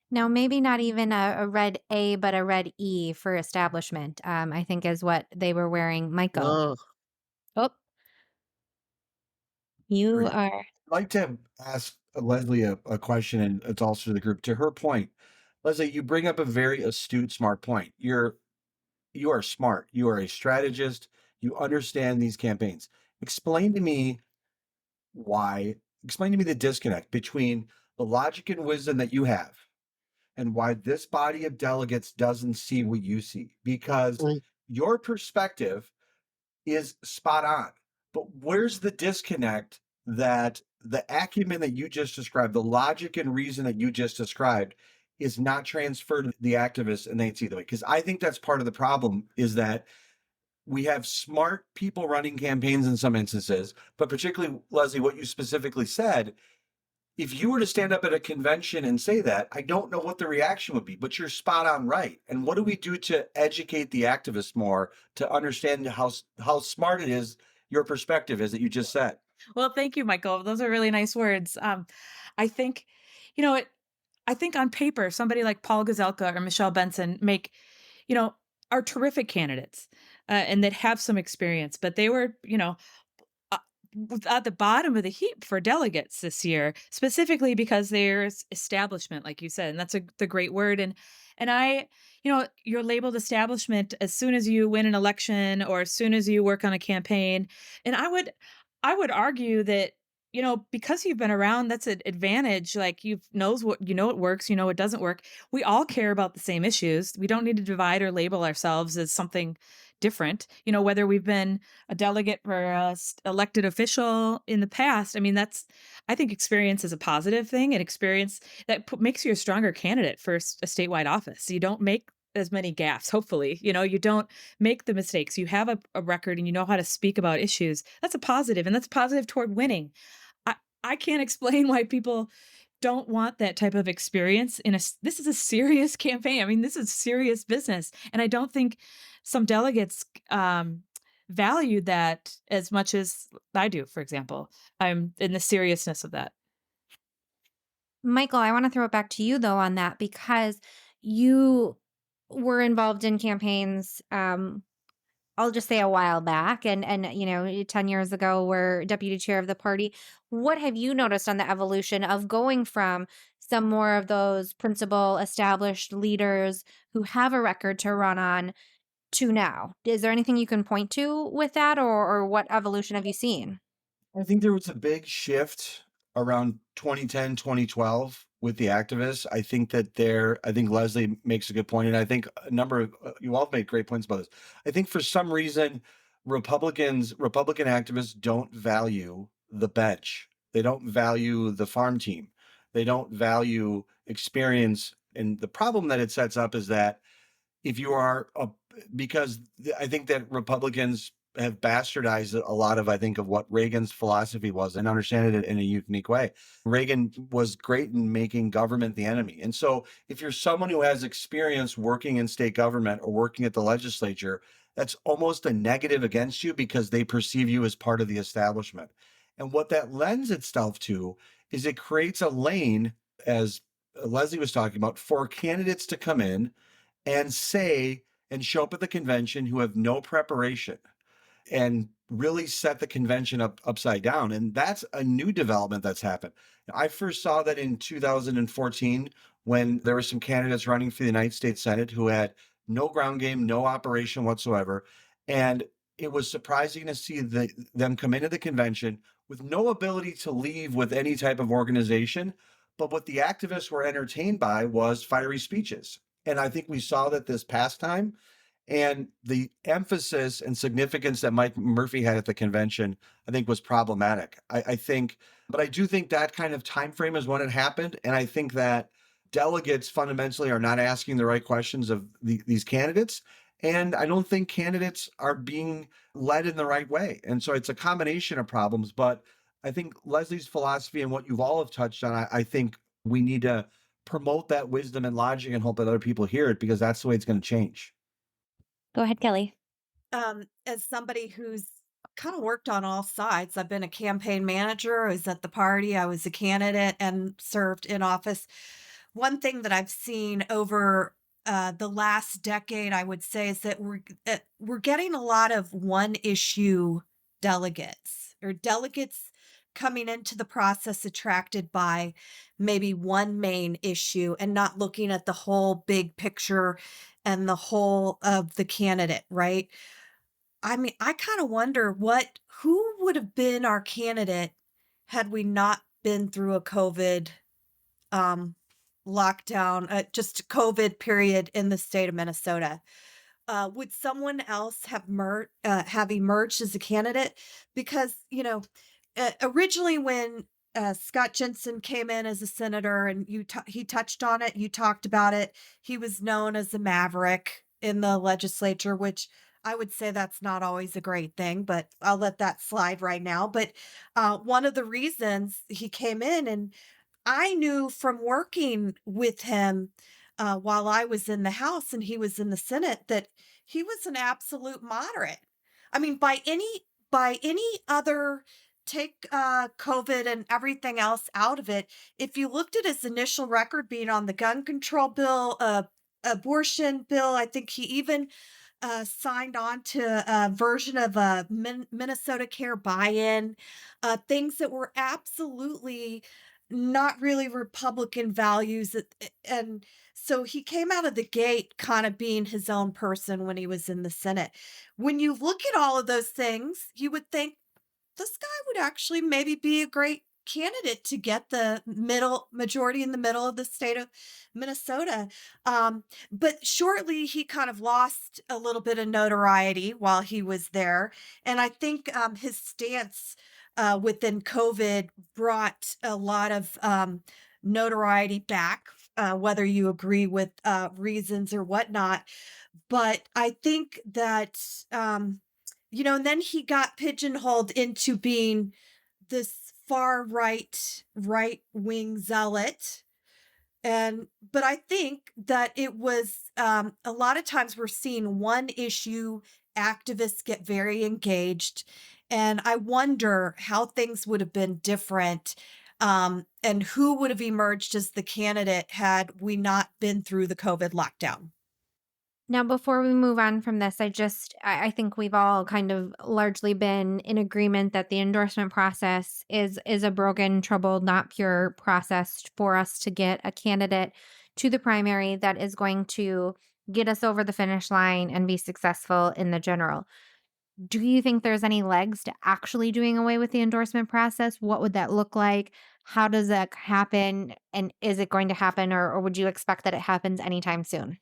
Now, maybe not even a red A, but a red E for establishment, I think is what they were wearing. Michael. Ugh. Oh, you Great. are. I'd like to ask Leslie a question, and it's also to the group. To her point, Leslie, you bring up a very astute, smart point. You are smart. You are a strategist. You understand these campaigns. Explain to me why. Explain to me the disconnect between the logic and wisdom that you have and why this body of delegates doesn't see what you see. Because Mm. your perspective is spot on. But where's the disconnect that the acumen that you just described, the logic and reason that you just described, is not transferred to the activists and they see the way? Because I think that's part of the problem, is that we have smart people running campaigns in some instances, but particularly, Leslie, what you specifically said, if you were to stand up at a convention and say that, I don't know what the reaction would be, but you're spot on right. And what do we do to educate the activists more to understand how smart it is, your perspective is that you just said? Well, thank you, Michael. Those are really nice words. I think, you know, it, I think on paper, somebody like Paul Gazelka or Michelle Benson you know, are terrific candidates, and that have some experience, but they were, uh, at the bottom of the heap for delegates this year, specifically because there's establishment, like you said, and that's the great word. And you're labeled establishment as soon as you win an election or as soon as you work on a campaign. And I would argue that, because you've been around, that's an advantage. Like, what works, what doesn't work. We all care about the same issues. We don't need to divide or label ourselves as something different, whether we've been a delegate or elected official in the past. I mean, I think experience is a positive thing, and experience that makes you a stronger candidate for a statewide office. You don't make as many gaffes, hopefully, you don't make the mistakes. You have a record, and you know how to speak about issues. That's a positive, and that's positive toward winning. I can't explain why people don't want that type of experience this is a serious campaign. I mean, this is serious business. And I don't think some delegates value that as much as I do, for example. I'm in the seriousness of that. Michael, I want to throw it back to you, though, on that, because you were involved in campaigns. I'll just say a while back, and 10 years ago, were deputy chair of the party. What have you noticed on the evolution of going from some more of those principal established leaders who have a record to run on to now? Is there anything you can point to with that, or what evolution have you seen? I think there was a big shift around 2010, 2012 with the activists. I think Leslie makes a good point, and I think a number of you all have made great points about this. I think for some reason, Republican activists don't value the bench. They don't value the farm team. They don't value experience. And the problem that it sets up is that if you are because I think that Republicans have bastardized a lot of, I think, of what Reagan's philosophy was and understand it in a unique way. Reagan was great in making government the enemy. And so if you're someone who has experience working in state government or working at the legislature, that's almost a negative against you because they perceive you as part of the establishment. And what that lends itself to is it creates a lane, as Leslie was talking about, for candidates to come in and say and show up at the convention who have no preparation and really set the convention upside down. And that's a new development that's happened. I first saw that in 2014 when there were some candidates running for the United States Senate who had no ground game, no operation whatsoever. And it was surprising to see them come into the convention with no ability to leave with any type of organization. But what the activists were entertained by was fiery speeches. And I think we saw that this past time. And the emphasis and significance that Mike Murphy had at the convention, I think, was problematic. I think, but I do think that kind of time frame is when it happened, and I think that delegates fundamentally are not asking the right questions of these candidates, and I don't think candidates are being led in the right way. And so it's a combination of problems. But I think Leslie's philosophy and what you've all have touched on, I think we need to promote that wisdom and logic and hope that other people hear it, because that's the way it's going to change. Go ahead, Kelly. As somebody who's kind of worked on all sides, I've been a campaign manager, I was at the party, I was a candidate and served in office. One thing that I've seen over the last decade, I would say, is that we're getting a lot of one issue delegates, or delegates coming into the process attracted by maybe one main issue and not looking at the whole big picture and the whole of the candidate, right? I mean, I kind of wonder who would have been our candidate had we not been through a COVID um, lockdown, just COVID period in the state of Minnesota. Would someone else have emerged as a candidate? Because originally when Scott Jensen came in as a senator, and he touched on it, you talked about it. He was known as a maverick in the legislature, which I would say that's not always a great thing, but I'll let that slide right now. But one of the reasons he came in, and I knew from working with him while I was in the House and he was in the Senate, that he was an absolute moderate. I mean, by any other, take COVID and everything else out of it, if you looked at his initial record being on the gun control bill, abortion bill, I think he even signed on to a version of a Minnesota Care buy-in, things that were absolutely not really Republican values. And so he came out of the gate kind of being his own person when he was in the Senate. When you look at all of those things, you would think this guy would actually maybe be a great candidate to get the middle majority in the middle of the state of Minnesota. But shortly he kind of lost a little bit of notoriety while he was there. And I think his stance within COVID brought a lot of notoriety back, whether you agree with reasons or whatnot. But I think that and then he got pigeonholed into being this far right wing zealot. But I think that it was a lot of times we're seeing one issue activists get very engaged. And I wonder how things would have been different, and who would have emerged as the candidate had we not been through the COVID lockdown. Now, before we move on from this, I think we've all kind of largely been in agreement that the endorsement process is a broken, troubled, not pure process for us to get a candidate to the primary that is going to get us over the finish line and be successful in the general. Do you think there's any legs to actually doing away with the endorsement process? What would that look like? How does that happen? And is it going to happen, or would you expect that it happens anytime soon?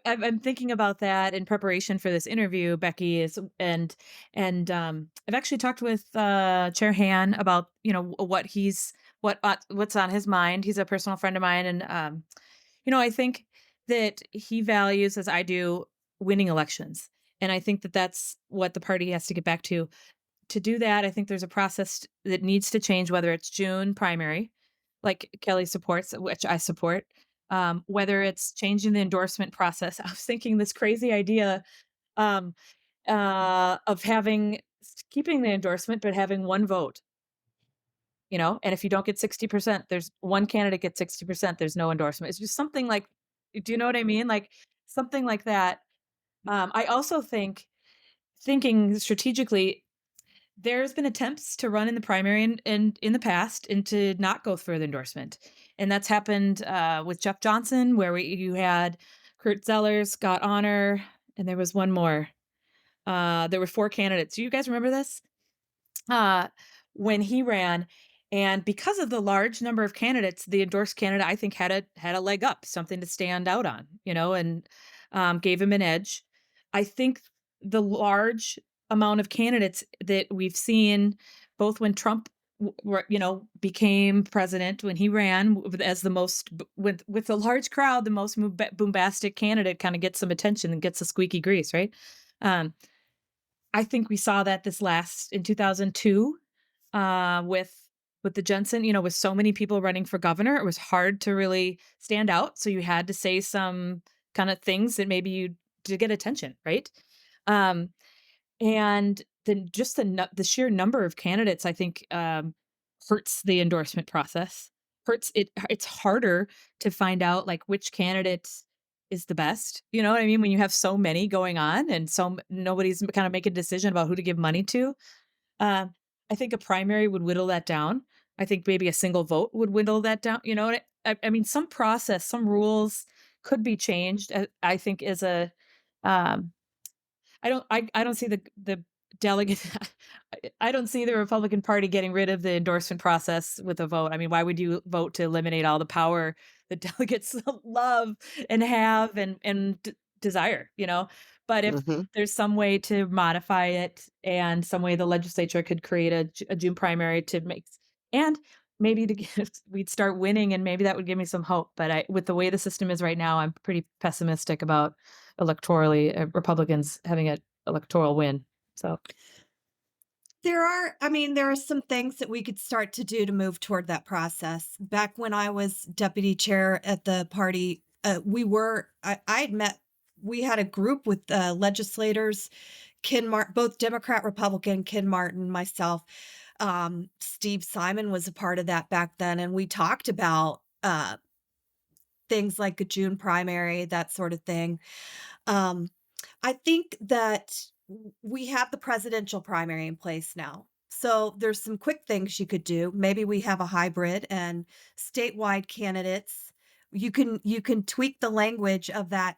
I'm thinking about that in preparation for this interview, Becky, and I've actually talked with Chair Han about what's on his mind. He's a personal friend of mine, and I think that he values, as I do, winning elections, and I think that that's what the party has to get back to. To do that, I think there's a process that needs to change, whether it's June primary, like Kelly supports, which I support, whether it's changing the endorsement process. I was thinking this crazy idea um, of keeping the endorsement, but having one vote. and if you don't get 60%, there's one candidate gets 60%, there's no endorsement. It's just something like, do you know what I mean? Like something like that. I also think thinking strategically, there's been attempts to run in the primary and in the past and to not go for the endorsement. And that's happened with Jeff Johnson, where you had Kurt Zeller, Scott Honor, and there was one more. There were 4 candidates. Do you guys remember this? Uh, when he ran, and because of the large number of candidates, the endorsed candidate, I think, had a leg up, something to stand out on, and gave him an edge. I think the large amount of candidates that we've seen, both when Trump, became president, when he ran as the most with a large crowd, the most bombastic candidate kind of gets some attention and gets the squeaky grease, right? Um, I think we saw that this last in 2002 with the Jensen, with so many people running for governor, it was hard to really stand out. So you had to say some kind of things that maybe you to get attention, right? Um, and then just the sheer number of candidates, I think, hurts the endorsement process. Hurts it. It's harder to find out like which candidate is the best. You know what I mean? When you have so many going on and nobody's kind of making a decision about who to give money to. I think a primary would whittle that down. I think maybe a single vote would whittle that down. I mean, some process, some rules could be changed. I think as a um, I don't see the delegate. I don't see the Republican Party getting rid of the endorsement process with a vote. I mean, why would you vote to eliminate all the power that delegates love and have and desire? But if Mhm. there's some way to modify it and some way the legislature could create a June primary to make and maybe to get, we'd start winning and maybe that would give me some hope. But with the way the system is right now, I'm pretty pessimistic about electorally Republicans having an electoral win. So There are some things that we could start to do to move toward that process. Back when I was deputy chair at the party, I had met, we had a group with legislators, both Democrat, Republican, Ken Martin, myself, Steve Simon was a part of that back then. And we talked about things like a June primary, that sort of thing. Um, I think that we have the presidential primary in place now. So there's some quick things you could do. Maybe we have a hybrid and statewide candidates. You can tweak the language of that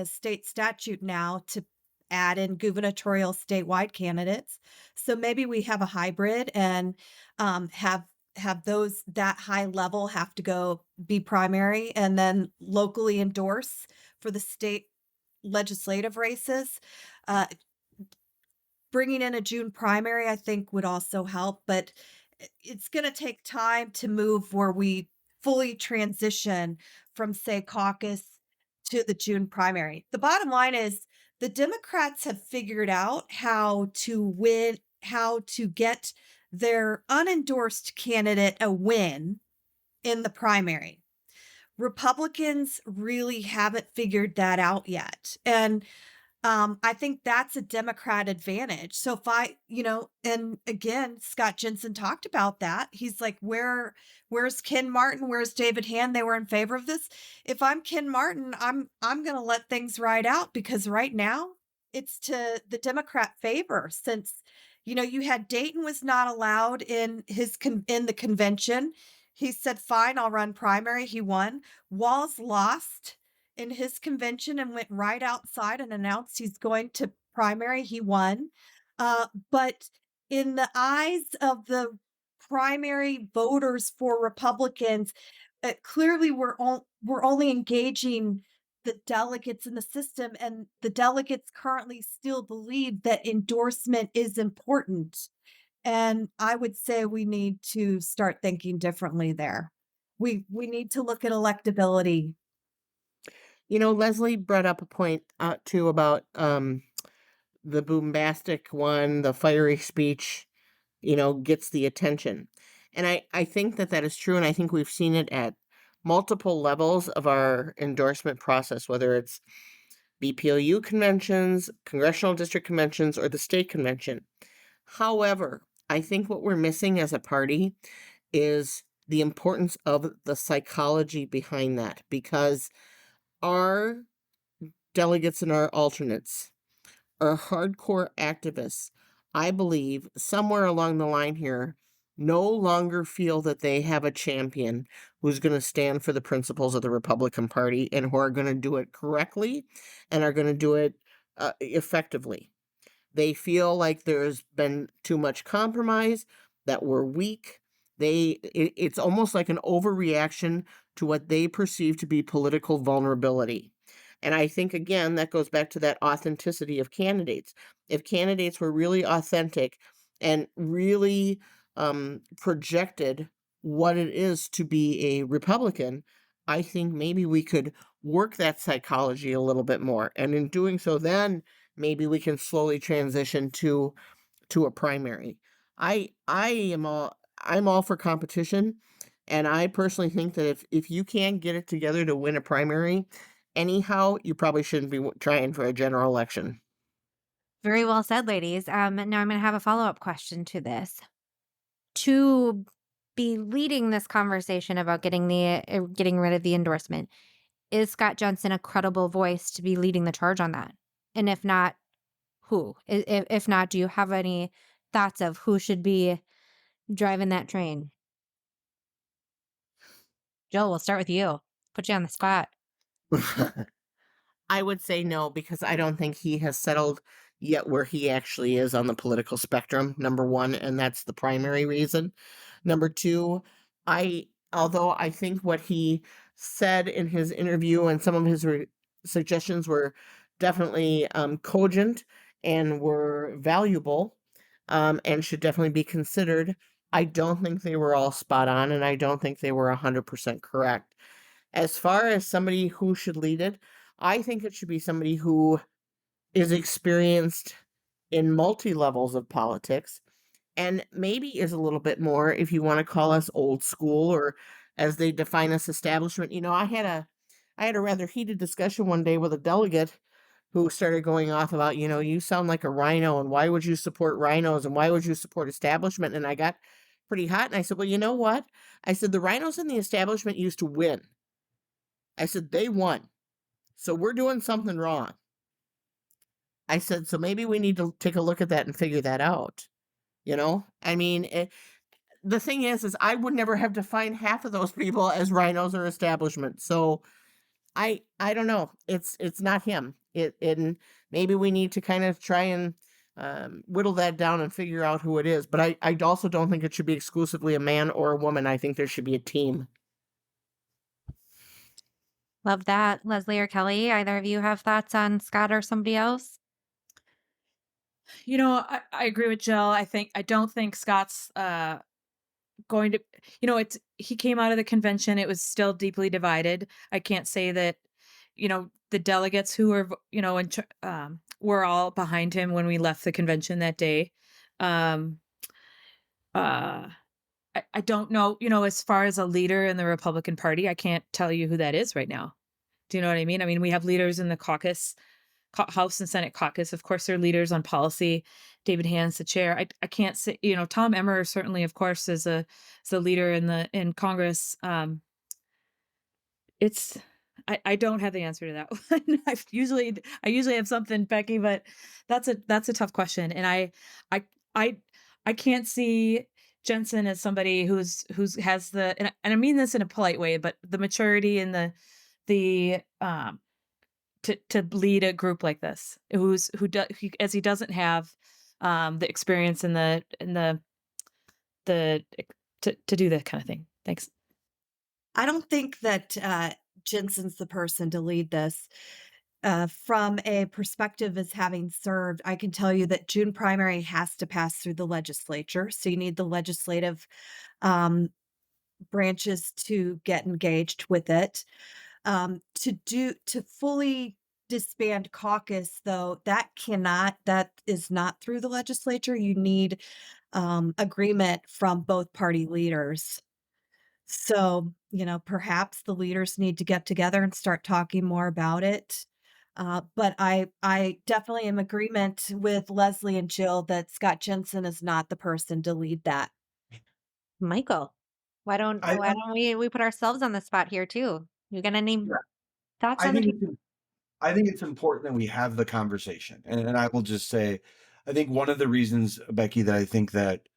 state statute now to add in gubernatorial statewide candidates. So maybe we have a hybrid and have those that high level have to go be primary and then locally endorse for the state legislative races. Uh, Bringing in a June primary, I think, would also help, but it's going to take time to move where we fully transition from, say, caucus to the June primary. The bottom line is the Democrats have figured out how to win, how to get their unendorsed candidate a win in the primary. Republicans really haven't figured that out yet. And I think that's a Democrat advantage. So if and again, Scott Jensen talked about that. He's like, where's Ken Martin? Where's David Hand? They were in favor of this. If I'm Ken Martin, I'm going to let things ride out because right now it's to the Democrat favor since, you had Dayton was not allowed in in the convention. He said, fine, I'll run primary. He won. Walz lost in his convention and went right outside and announced he's going to primary. He won. But in the eyes of the primary voters for Republicans, clearly we're only engaging the delegates in the system, and the delegates currently still believe that endorsement is important. And I would say we need to start thinking differently there. We need to look at electability. Leslie brought up a point too about the bombastic one, the fiery speech, gets the attention. And I think that is true. And I think we've seen it at multiple levels of our endorsement process, whether it's BPLU conventions, congressional district conventions, or the state convention. However, I think what we're missing as a party is the importance of the psychology behind that, because our delegates and our alternates are hardcore activists. I believe somewhere along the line here, no longer feel that they have a champion who's going to stand for the principles of the Republican Party and who are going to do it correctly and are going to do it effectively. They feel like there's been too much compromise, that we're weak. It's almost like an overreaction to what they perceive to be political vulnerability. And I think, again, that goes back to that authenticity of candidates. If candidates were really authentic and really projected what it is to be a Republican, I think maybe we could work that psychology a little bit more. And in doing so, then maybe we can slowly transition to a primary. I'm all for competition, and I personally think that if you can't get it together to win a primary, anyhow, you probably shouldn't be trying for a general election. Very well said, ladies. Now I'm going to have a follow-up question to this. To be leading this conversation about getting rid of the endorsement, is Scott Jensen a credible voice to be leading the charge on that? And if not, who? If not, do you have any thoughts of who should be driving that train? Jill, we'll start with you. Put you on the spot. I would say no, because I don't think he has settled yet where he actually is on the political spectrum, number one, and that's the primary reason. Number two, although I think what he said in his interview and some of his suggestions were definitely cogent and were valuable, and should definitely be considered, I don't think they were all spot on, and I don't think they were 100% correct. As far as somebody who should lead it, I think it should be somebody who is experienced in multi levels of politics and maybe is a little bit more, if you want to call us old school, or as they define us, establishment. I had a rather heated discussion one day with a delegate who started going off about, you sound like a rhino, and why would you support rhinos, and why would you support establishment? And I got pretty hot, and I said, well, you know what? I said, the rhinos in the establishment used to win. I said, they won. So we're doing something wrong. I said, so maybe we need to take a look at that and figure that out. I mean, the thing is I would never have defined half of those people as rhinos or establishment. So I don't know. It's not him. And maybe we need to kind of try and whittle that down and figure out who it is. But I also don't think it should be exclusively a man or a woman. I think there should be a team. Love that. Leslie or Kelly, either of you have thoughts on Scott or somebody else? I agree with Jill. I don't think Scott's going to, he came out of the convention. It was still deeply divided. I can't say that, the delegates who were, were all behind him when we left the convention that day. Um, uh, I don't know, as far as a leader in the Republican Party, I can't tell you who that is right now. Do you know what I mean? I mean, we have leaders in the caucus, House and Senate caucus. Of course, they're leaders on policy. David Hand's the chair. I can't say, Tom Emmer certainly, of course, is a leader in Congress. I don't have the answer to that one. I usually have something, Becky, but that's a tough question, and I can't see Jensen as somebody who's has and I mean this in a polite way, but the maturity and the to lead a group like this, as he doesn't have the experience and the to do that kind of thing. Thanks. I don't think that Jensen's the person to lead this. From a perspective as having served, I can tell you that June primary has to pass through the legislature. So you need the legislative branches to get engaged with it. To fully disband caucus, though, that is not through the legislature. You need agreement from both party leaders. So, perhaps the leaders need to get together and start talking more about it. But I definitely am agreement with Leslie and Jill that Scott Jensen is not the person to lead that. Michael. Why don't we put ourselves on the spot here too? You got any Yeah. thoughts I on the think people? it's I think it's important that we have the conversation. And I will just say, I think one of the reasons, Becky, that I think that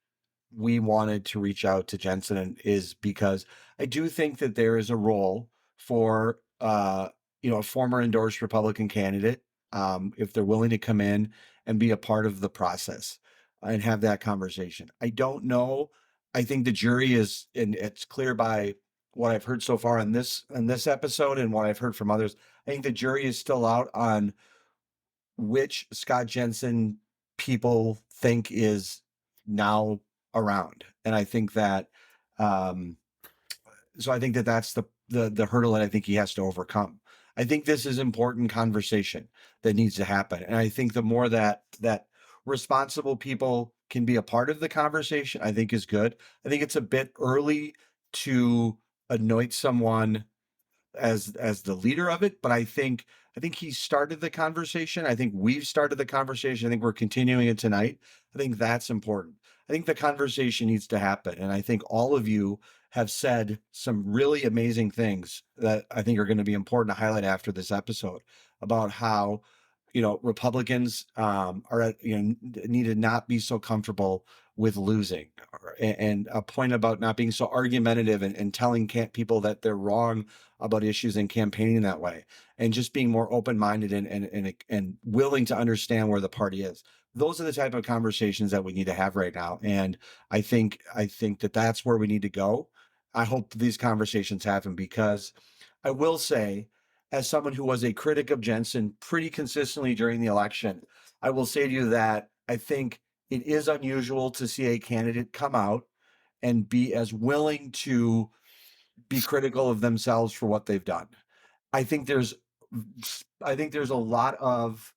we wanted to reach out to Jensen is because I do think that there is a role for a former endorsed Republican candidate, if they're willing to come in and be a part of the process and have that conversation. I don't know. I think the jury is, and it's clear by what I've heard so far in this episode and what I've heard from others. I think the jury is still out on which Scott Jensen people think is now around. And I think that, um, so I think that that's the hurdle that I think he has to overcome. I think this is important conversation that needs to happen. And I think the more that responsible people can be a part of the conversation, I think is good. I think it's a bit early to anoint someone as the leader of it, but I think he started the conversation. I think we've started the conversation. I think we're continuing it tonight. I think that's important. I think the conversation needs to happen, and I think all of you have said some really amazing things that I think are going to be important to highlight after this episode about how Republicans need to not be so comfortable with losing, and a point about not being so argumentative and telling people that they're wrong about issues and campaigning that way, and just being more open-minded and willing to understand where the party is. Those are the type of conversations that we need to have right now, and I think that that's where we need to go. I hope these conversations happen, because I will say, as someone who was a critic of Jensen pretty consistently during the election, I will say to you that I think it is unusual to see a candidate come out and be as willing to be critical of themselves for what they've done. I think there's I think there's a lot of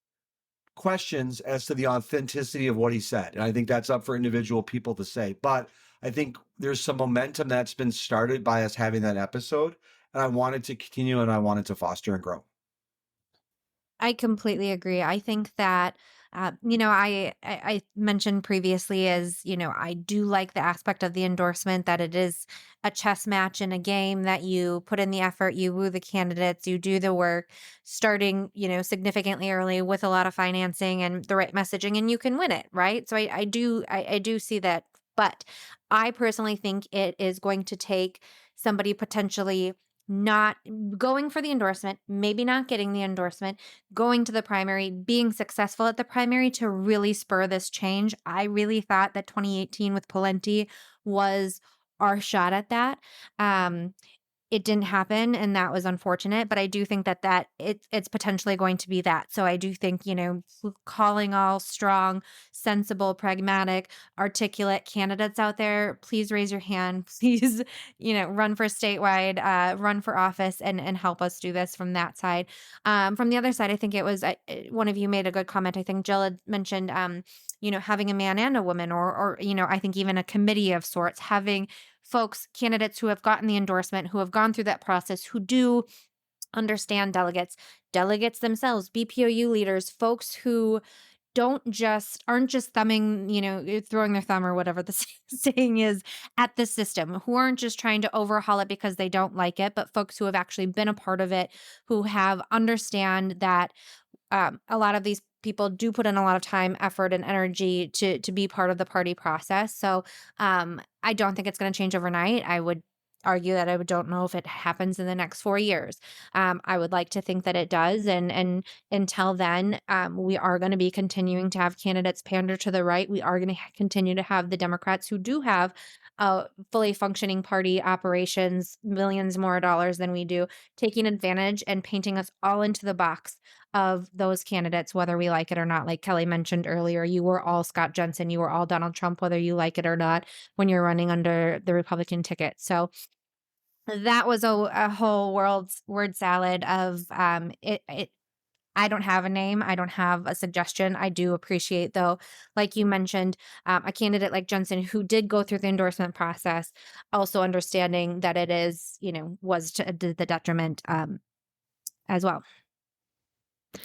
questions as to the authenticity of what he said. And I think that's up for individual people to say. But I think there's some momentum that's been started by us having that episode. And I wanted to continue, and I wanted to foster and grow. I completely agree. I think that, I mentioned previously, as I do like the aspect of the endorsement, that it is a chess match in a game, that you put in the effort, you woo the candidates, you do the work, starting, significantly early with a lot of financing and the right messaging, and you can win it, right? So I do see that. But I personally think it is going to take somebody potentially not going for the endorsement, maybe not getting the endorsement, going to the primary, being successful at the primary to really spur this change. I really thought that 2018 with Pawlenty was our shot at that. Um, it didn't happen, and that was unfortunate, but I do think that it's potentially going to be that. So I do think, calling all strong, sensible, pragmatic, articulate candidates out there, please raise your hand. Please, run for statewide, run for office, and help us do this from that side. From the other side, I think it was one of you made a good comment. I think Jill had mentioned, having a man and a woman, or I think even a committee of sorts, having folks, candidates who have gotten the endorsement, who have gone through that process, who do understand delegates themselves, BPOU leaders, folks who aren't just thumbing, throwing their thumb or whatever the saying is at the system, who aren't just trying to overhaul it because they don't like it, but folks who have actually been a part of it, who have understand that a lot of these people do put in a lot of time, effort, and energy to be part of the party process. So I don't think it's going to change overnight. I would argue that don't know if it happens in the next 4 years. I would like to think that it does, and until then, we are going to be continuing to have candidates pander to the right. We are going to continue to have the Democrats who do have fully functioning party operations, millions more dollars than we do, taking advantage and painting us all into the box of those candidates, whether we like it or not. Like Kelly mentioned earlier, you were all Scott Jensen, you were all Donald Trump, whether you like it or not, when you're running under the Republican ticket. So that was a whole word salad of it. I don't have a name. I don't have a suggestion. I do appreciate, though, like you mentioned, a candidate like Jensen who did go through the endorsement process, also understanding that it is, was to the detriment as well. I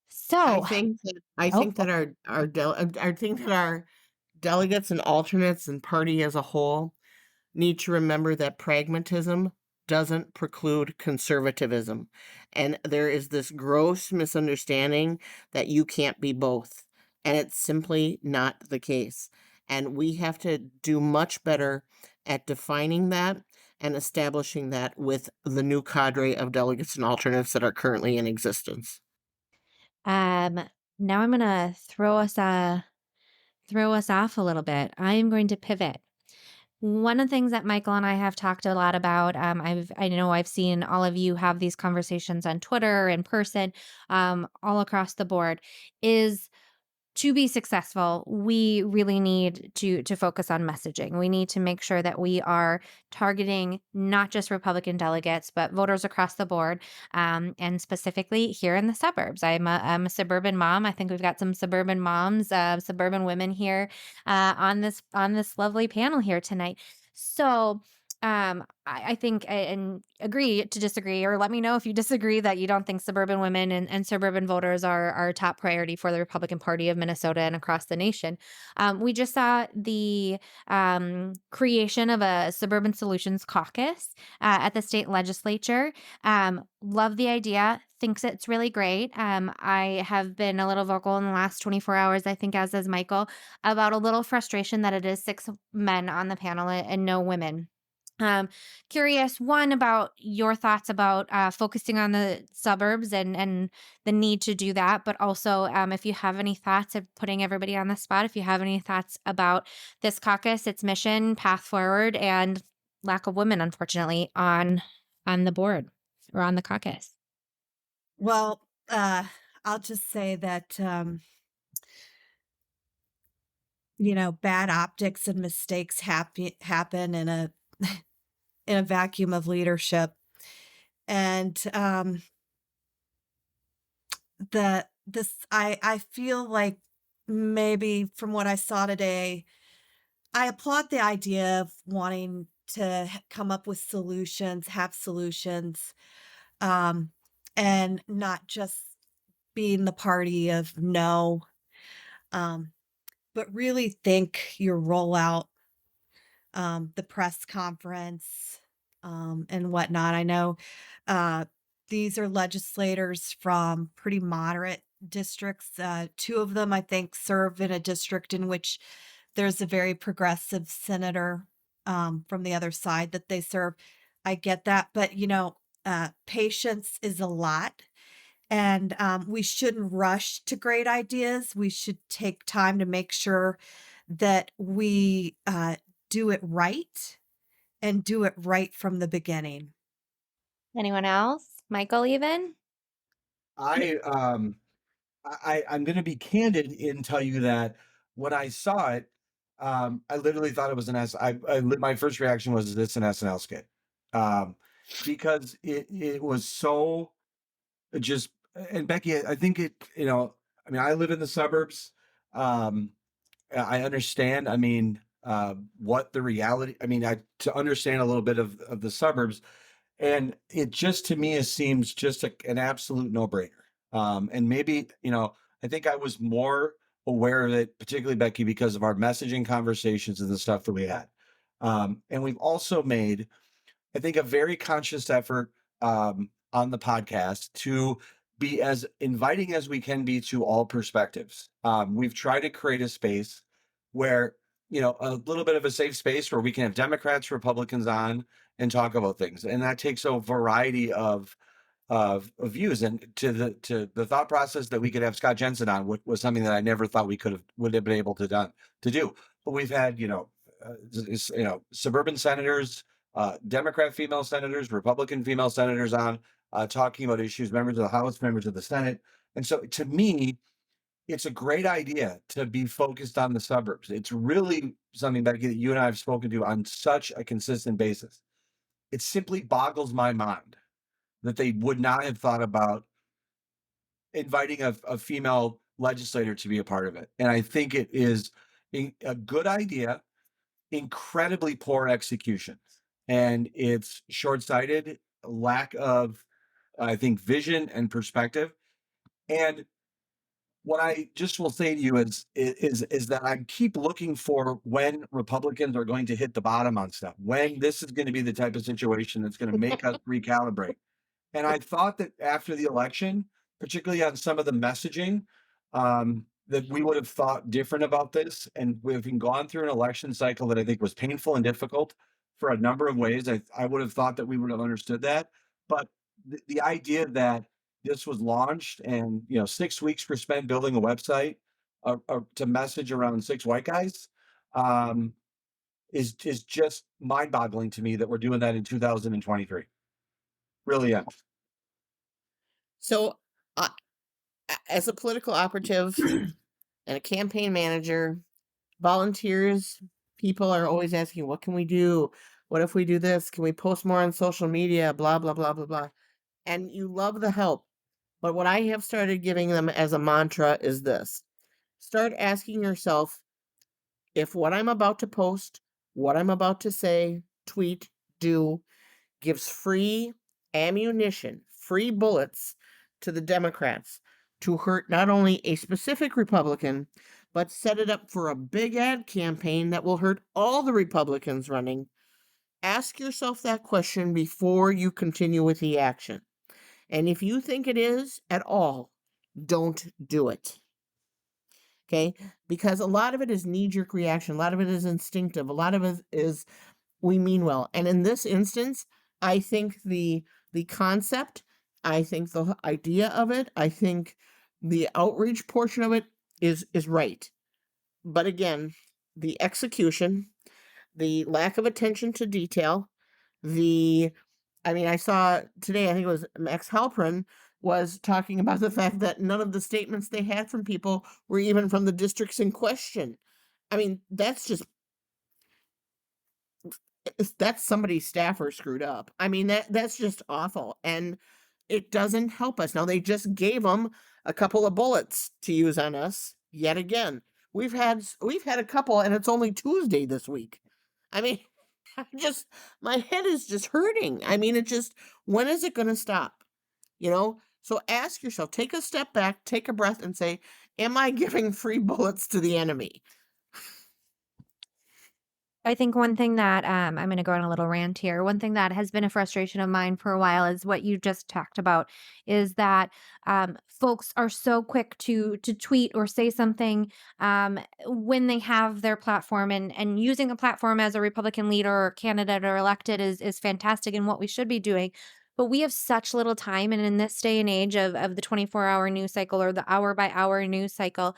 So, think that I oh, think that I think that our delegates and alternates and party as a whole need to remember that pragmatism doesn't preclude conservatism. And there is this gross misunderstanding that you can't be both. And it's simply not the case. And we have to do much better at defining that and establishing that with the new cadre of delegates and alternates that are currently in existence. Um, Now I'm gonna throw us off a little bit. I am going to pivot. One of the things that Michael and I have talked a lot about, I know I've seen all of you have these conversations on Twitter, in person, all across the board, is to be successful, we really need to focus on messaging. We need to make sure that we are targeting not just Republican delegates, but voters across the board, and specifically here in the suburbs. I'm a suburban mom. I think we've got some suburban moms, suburban women here on this lovely panel here tonight. So I think and agree to disagree, or let me know if you disagree that you don't think suburban women and suburban voters are a top priority for the Republican Party of Minnesota and across the nation. We just saw the creation of a Suburban Solutions Caucus at the state legislature. Love the idea. Thinks it's really great. I have been a little vocal in the last 24 hours, I think, as is Michael, about a little frustration that it is 6 men on the panel and no women. Curious, one, about your thoughts about focusing on the suburbs and the need to do that, but also if you have any thoughts of putting everybody on the spot, if you have any thoughts about this caucus, its mission, path forward, and lack of women, unfortunately, on the board or on the caucus. Well, I'll just say that, bad optics and mistakes happen in a in a vacuum of leadership. And I feel like maybe from what I saw today, I applaud the idea of wanting to come up with solutions, have solutions, um, and not just being the party of no, um, but really think your rollout, the press conference, and whatnot. I know uh, these are legislators from pretty moderate districts. Two of them, I think, serve in a district in which there's a very progressive senator from the other side that they serve. I get that, but patience is a lot. And we shouldn't rush to great ideas. We should take time to make sure that we do it right and do it right from the beginning. Anyone else? Michael, even? I I'm going to be candid and tell you that when I saw it, I literally thought it was an S. My first reaction was, "Is this an SNL skit?" Um, because it was so just. And Becky, I think it. I mean, I live in the suburbs. Um, I understand. I mean, what the reality. I mean, to understand a little bit of the suburbs, and it just to me it seems just an absolute no brainer. And maybe I think I was more aware of it, particularly Becky, because of our messaging conversations and the stuff that we had. And we've also made, I think, a very conscious effort on the podcast to be as inviting as we can be to all perspectives. We've tried to create a space where, a little bit of a safe space where we can have Democrats, Republicans on and talk about things. And that takes a variety of views. And to the thought process that we could have Scott Jensen on was something that I never thought we would have been able to do. But we've had, suburban senators, Democrat female senators, Republican female senators on talking about issues, members of the House, members of the Senate. And so to me, it's a great idea to be focused on the suburbs. It's really something, Becky, that you and I have spoken to on such a consistent basis. It simply boggles my mind that they would not have thought about inviting a female legislator to be a part of it. And I think it is a good idea, incredibly poor execution. And it's short-sighted, lack of, I think, vision and perspective. And what I just will say to you is that I keep looking for when Republicans are going to hit the bottom on stuff, when this is going to be the type of situation that's going to make us recalibrate. And I thought that after the election, particularly on some of the messaging, that we would have thought different about this. And we've been gone through an election cycle that I think was painful and difficult for a number of ways. I would have thought that we would have understood that. But the idea that this was launched and 6 weeks were spent building a website to message around six white guys um, is just mind-boggling to me that we're doing that in 2023. Really is. So, as a political operative and a campaign manager, volunteers, people are always asking, what can we do? What if we do this? Can we post more on social media? Blah, blah, blah, blah, blah. And you love the help. But what I have started giving them as a mantra is this: start asking yourself if what I'm about to post, what I'm about to say, tweet, do, gives free ammunition, free bullets to the Democrats to hurt not only a specific Republican, but set it up for a big ad campaign that will hurt all the Republicans running. Ask yourself that question before you continue with the action. And if you think it is at all, don't do it. Okay? Because a lot of it is knee-jerk reaction. A lot of it is instinctive. A lot of it is we mean well. And in this instance, I think the concept, I think the idea of it, I think the outreach portion of it is right. But again, the execution, the lack of attention to detail, I saw today, I think it was Max Halpern was talking about the fact that none of the statements they had from people were even from the districts in question. That's just that's somebody's staffer screwed up. That's just awful, and it doesn't help us. Now they just gave them a couple of bullets to use on us yet again. We've had a couple, and it's only Tuesday this week. I mean, just my head is just hurting. When is it going to stop? So ask yourself, take a step back, take a breath, and say, am I giving free bullets to the enemy? I think one thing that I'm going to go on a little rant here. One thing that has been a frustration of mine for a while is what you just talked about. Is that folks are so quick to tweet or say something when they have their platform, and using a platform as a Republican leader or candidate or elected is fantastic and what we should be doing. But we have such little time, and in this day and age of the 24-hour news cycle or the hour by hour news cycle,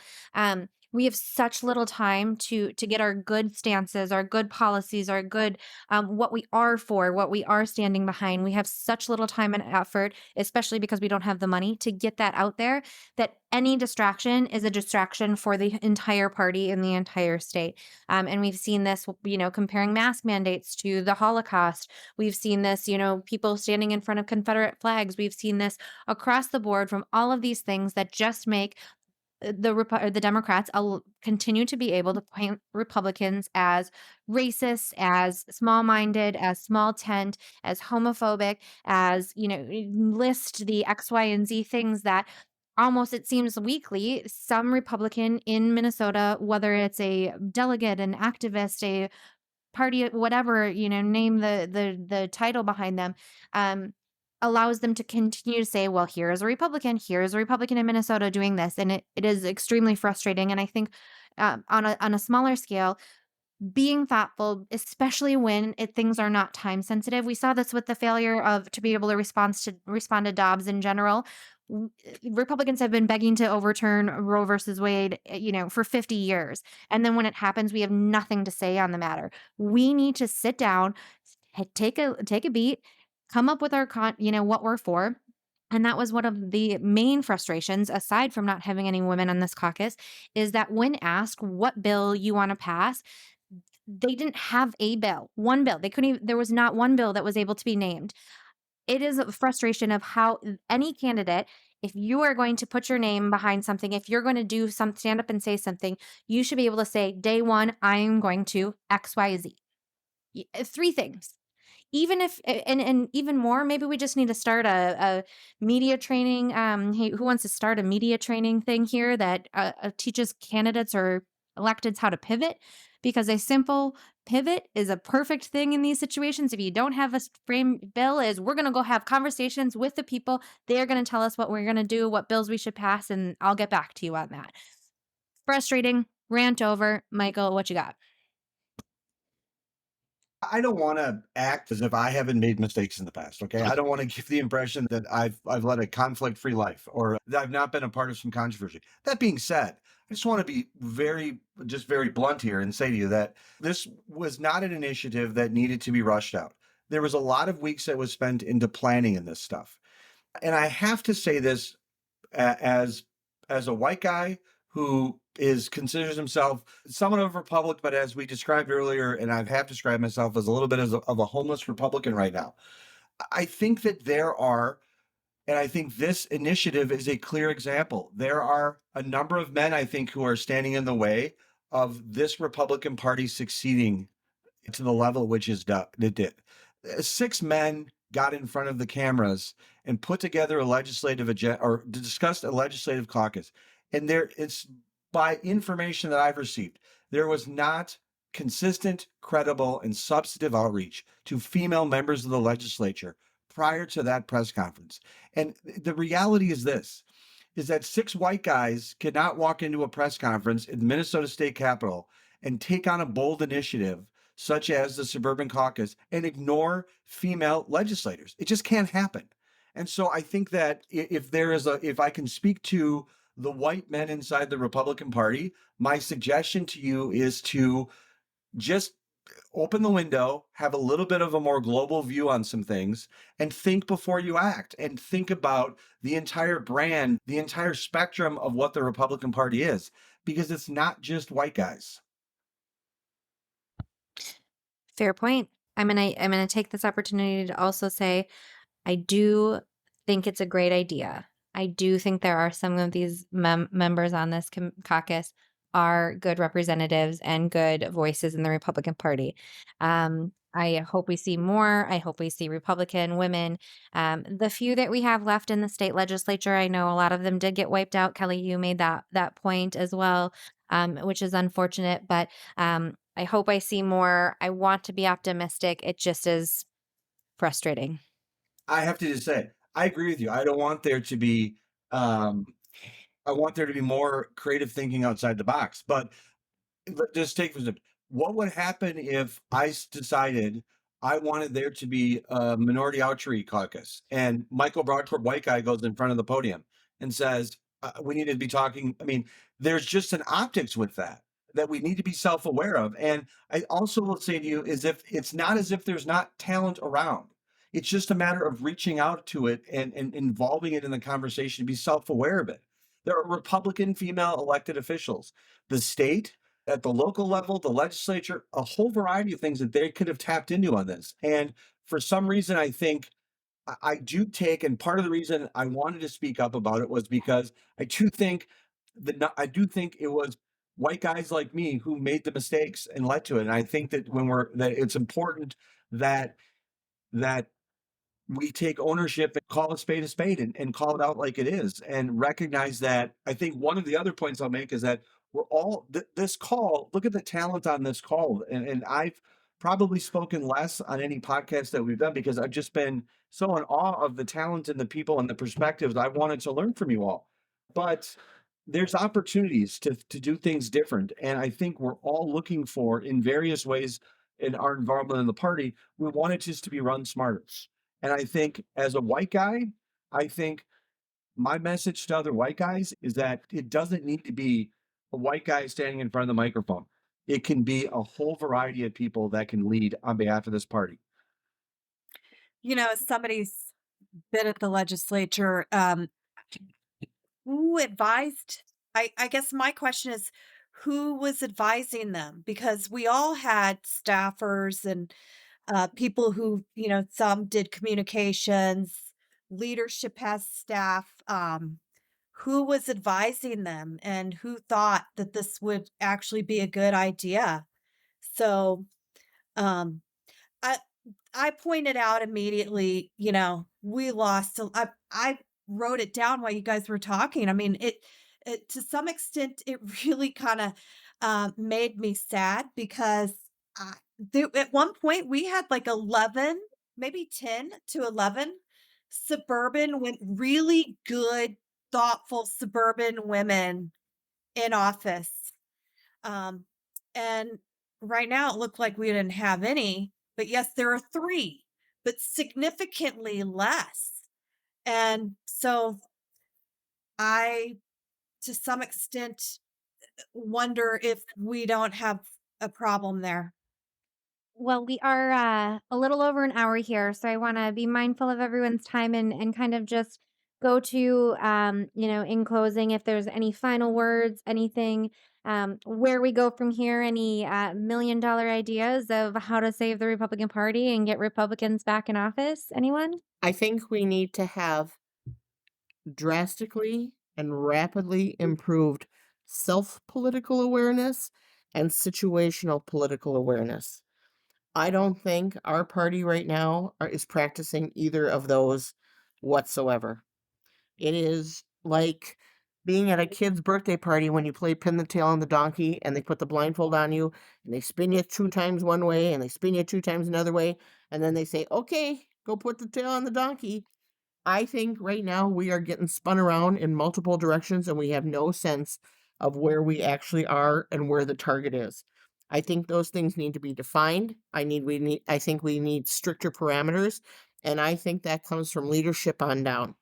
we have such little time to get our good stances, our good policies, our good what we are for, what we are standing behind. We have such little time and effort, especially because we don't have the money to get that out there, that any distraction is a distraction for the entire party in the entire state. And we've seen this, comparing mask mandates to the Holocaust. We've seen this, people standing in front of Confederate flags. We've seen this across the board from all of these things that just make the Democrats continue to be able to paint Republicans as racist, as small-minded, as small tent, as homophobic, as list the X, Y, and Z things that almost it seems weekly some Republican in Minnesota, whether it's a delegate, an activist, a party, whatever, name the title behind them, allows them to continue to say, well, here's a Republican in Minnesota doing this. And it is extremely frustrating. And I think on a smaller scale, being thoughtful, especially when things are not time sensitive. We saw this with the failure of to be able to respond to Dobbs in general. Republicans have been begging to overturn Roe versus Wade, for 50 years. And then when it happens, we have nothing to say on the matter. We need to sit down, take a beat, come up with our what we're for. And that was one of the main frustrations, aside from not having any women on this caucus, is that when asked what bill you want to pass, they didn't have a bill, one bill. They couldn't even, there was not one bill that was able to be named. It is a frustration of how any candidate, if you are going to put your name behind something, if you're going to stand up and say something, you should be able to say, day one, I am going to X, Y, Z. Three things. even if and even more, maybe we just need to start a media training. Hey, who wants to start a media training thing here that teaches candidates or electeds how to pivot? Because a simple pivot is a perfect thing in these situations. If you don't have a frame bill, is we're going to go have conversations with the people. They're going to tell us what we're going to do, what bills we should pass, and I'll get back to you on that. Frustrating. Rant over. Michael, what you got? I don't want to act as if I haven't made mistakes in the past. Okay. I don't want to give the impression that I've led a conflict free life or that I've not been a part of some controversy. That being said, I just want to be very blunt here and say to you that this was not an initiative that needed to be rushed out. There was a lot of weeks that was spent into planning in this stuff. And I have to say this as a white guy who considers himself somewhat of a Republican, but as we described earlier, and I have described myself as a little bit of a homeless Republican right now. I think that and I think this initiative is a clear example. There are a number of men, I think, who are standing in the way of this Republican Party succeeding to the level which it did. 6 men got in front of the cameras and put together a legislative agenda or discussed a legislative caucus. And it's by information that I've received, there was not consistent, credible, and substantive outreach to female members of the legislature prior to that press conference. And the reality is this, is that 6 white guys cannot walk into a press conference in the Minnesota State Capitol and take on a bold initiative such as the Suburban Caucus and ignore female legislators. It just can't happen. And so I think that if I can speak to the white men inside the Republican Party, my suggestion to you is to just open the window, have a little bit of a more global view on some things, and think before you act, and think about the entire brand, the entire spectrum of what the Republican Party is, because it's not just white guys. Fair point. I'm gonna take this opportunity to also say I do think it's a great idea. I do think there are some of these members on this caucus are good representatives and good voices in the Republican Party. I hope we see more. I hope we see Republican women. The few that we have left in the state legislature, I know a lot of them did get wiped out. Kelly, you made that point as well, which is unfortunate. But I hope I see more. I want to be optimistic. It just is frustrating. I have to just say, I agree with you. Um, I want there to be more creative thinking outside the box. But just take for example, what would happen if decided I wanted there to be a minority outreach caucus and Michael Brodkorb, white guy, goes in front of the podium and says, we need to be talking. I mean, there's just an optics with that we need to be self-aware of. And I also will say to you is if it's not as if there's not talent around. It's just a matter of reaching out to it and involving it in the conversation to be self-aware of it. There are Republican female elected officials, the state, at the local level, the legislature, a whole variety of things that they could have tapped into on this. And for some reason, I think I do take, and part of the reason I wanted to speak up about it was because I do think it was white guys like me who made the mistakes and led to it. And I think that that it's important that that we take ownership and call a spade and call it out like it is and recognize that. I think one of the other points I'll make is that we're all this call, look at the talent on this call. And I've probably spoken less on any podcast that we've done because I've just been so in awe of the talent and the people and the perspectives I wanted to learn from you all. But there's opportunities to do things different. And I think we're all looking for in various ways in our involvement in the party, we want it just to be run smarter. And I think as a white guy, I think my message to other white guys is that it doesn't need to be a white guy standing in front of the microphone. It can be a whole variety of people that can lead on behalf of this party. As somebody's been at the legislature, who advised? I guess my question is, who was advising them? Because we all had staffers and people who, some did communications, leadership has staff. Who was advising them and who thought that this would actually be a good idea? So, um, I I pointed out immediately, we lost. I wrote it down while you guys were talking. I mean, it to some extent, it really kind of made me sad because at one point we had like 11, maybe 10 to 11 really good, thoughtful suburban women in office. Um, and right now it looked like we didn't have any, but yes, there are three, but significantly less. And so I, to some extent, wonder if we don't have a problem there. Well, we are a little over an hour here, so I want to be mindful of everyone's time and kind of just go to, in closing, if there's any final words, anything, where we go from here, any $1 million ideas of how to save the Republican Party and get Republicans back in office? Anyone? I think we need to have drastically and rapidly improved self-political awareness and situational political awareness. I don't think our party right now is practicing either of those whatsoever. It is like being at a kid's birthday party when you play pin the tail on the donkey and they put the blindfold on you and they spin you 2 times one way and they spin you 2 times another way. And then they say, okay, go put the tail on the donkey. I think right now we are getting spun around in multiple directions and we have no sense of where we actually are and where the target is. I think those things need to be defined. I think we need stricter parameters, and I think that comes from leadership on down.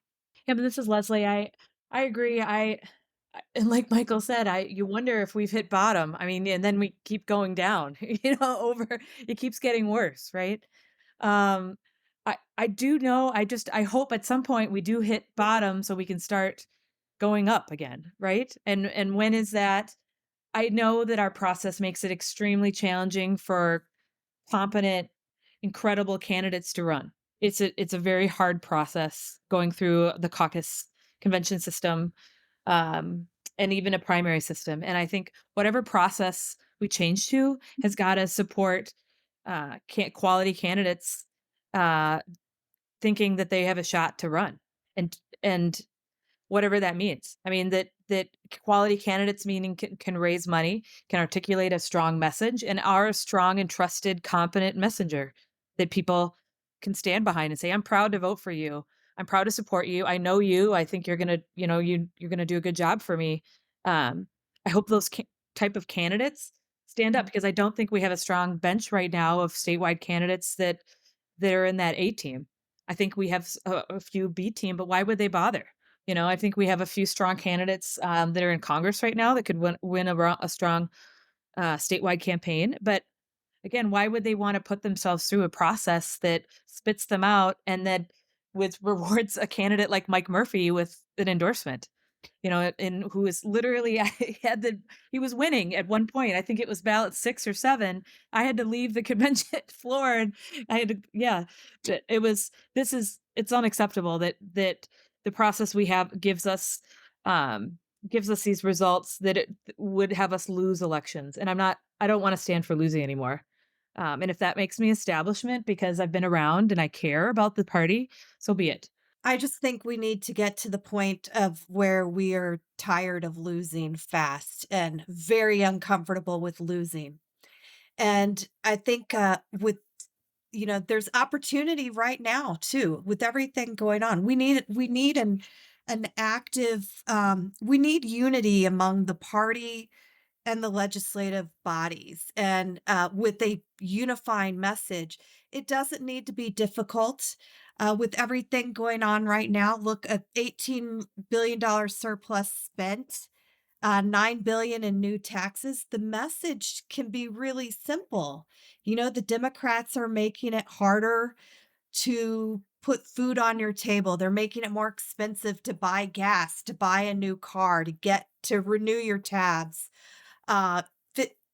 Yeah, but this is Leslie. I agree. And like Michael said, you wonder if we've hit bottom. I mean, and then we keep going down. Over it keeps getting worse, right? Um, I do know. I hope at some point we do hit bottom so we can start going up again, right? And when is that? I know that our process makes it extremely challenging for competent, incredible candidates to run. It's a very hard process going through the caucus convention system, um, and even a primary system. And I think whatever process we change to has got to support quality candidates uh, thinking that they have a shot to run, and whatever that means. I mean, that quality candidates meaning can raise money, can articulate a strong message, and are a strong and trusted, competent messenger that people can stand behind and say, "I'm proud to vote for you. I'm proud to support you. I know you. I think you're gonna, you're gonna do a good job for me." Um, I hope those type of candidates stand up because I don't think we have a strong bench right now of statewide candidates that are in that A team. I think we have a few B team, but why would they bother? I think we have a few strong candidates that are in Congress right now that could win a strong statewide campaign. But again, why would they want to put themselves through a process that spits them out and that with rewards a candidate like Mike Murphy with an endorsement? And who is literally he was winning at one point. I think it was ballot 6 or 7. I had to leave the convention floor and I had to, yeah, it was, it's unacceptable that the process we have gives us these results that it would have us lose elections. And I don't want to stand for losing anymore. And if that makes me establishment because I've been around and I care about the party, so be it. I just think we need to get to the point of where we are tired of losing fast and very uncomfortable with losing. And I think there's opportunity right now too with everything going on. We need an active we need unity among the party and the legislative bodies and with a unifying message. It doesn't need to be difficult with everything going on right now. Look at $18 billion surplus spent, 9 billion in new taxes. The message can be really simple. The Democrats are making it harder to put food on your table. They're making it more expensive to buy gas, to buy a new car, to renew your tabs. Uh,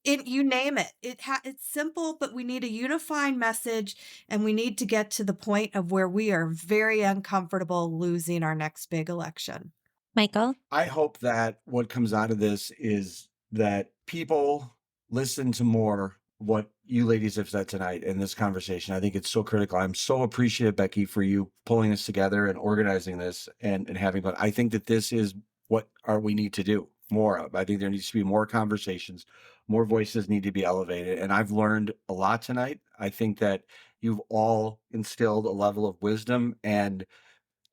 you name it. It's simple, but we need a unifying message, and we need to get to the point of where we are very uncomfortable losing our next big election. Michael? I hope that what comes out of this is that people listen to more what you ladies have said tonight in this conversation. I think it's so critical. I'm so appreciative, Becky, for you pulling this together and organizing this and having fun. I think that this is what we need to do more of. I think there needs to be more conversations, more voices need to be elevated. And I've learned a lot tonight. I think that you've all instilled a level of wisdom and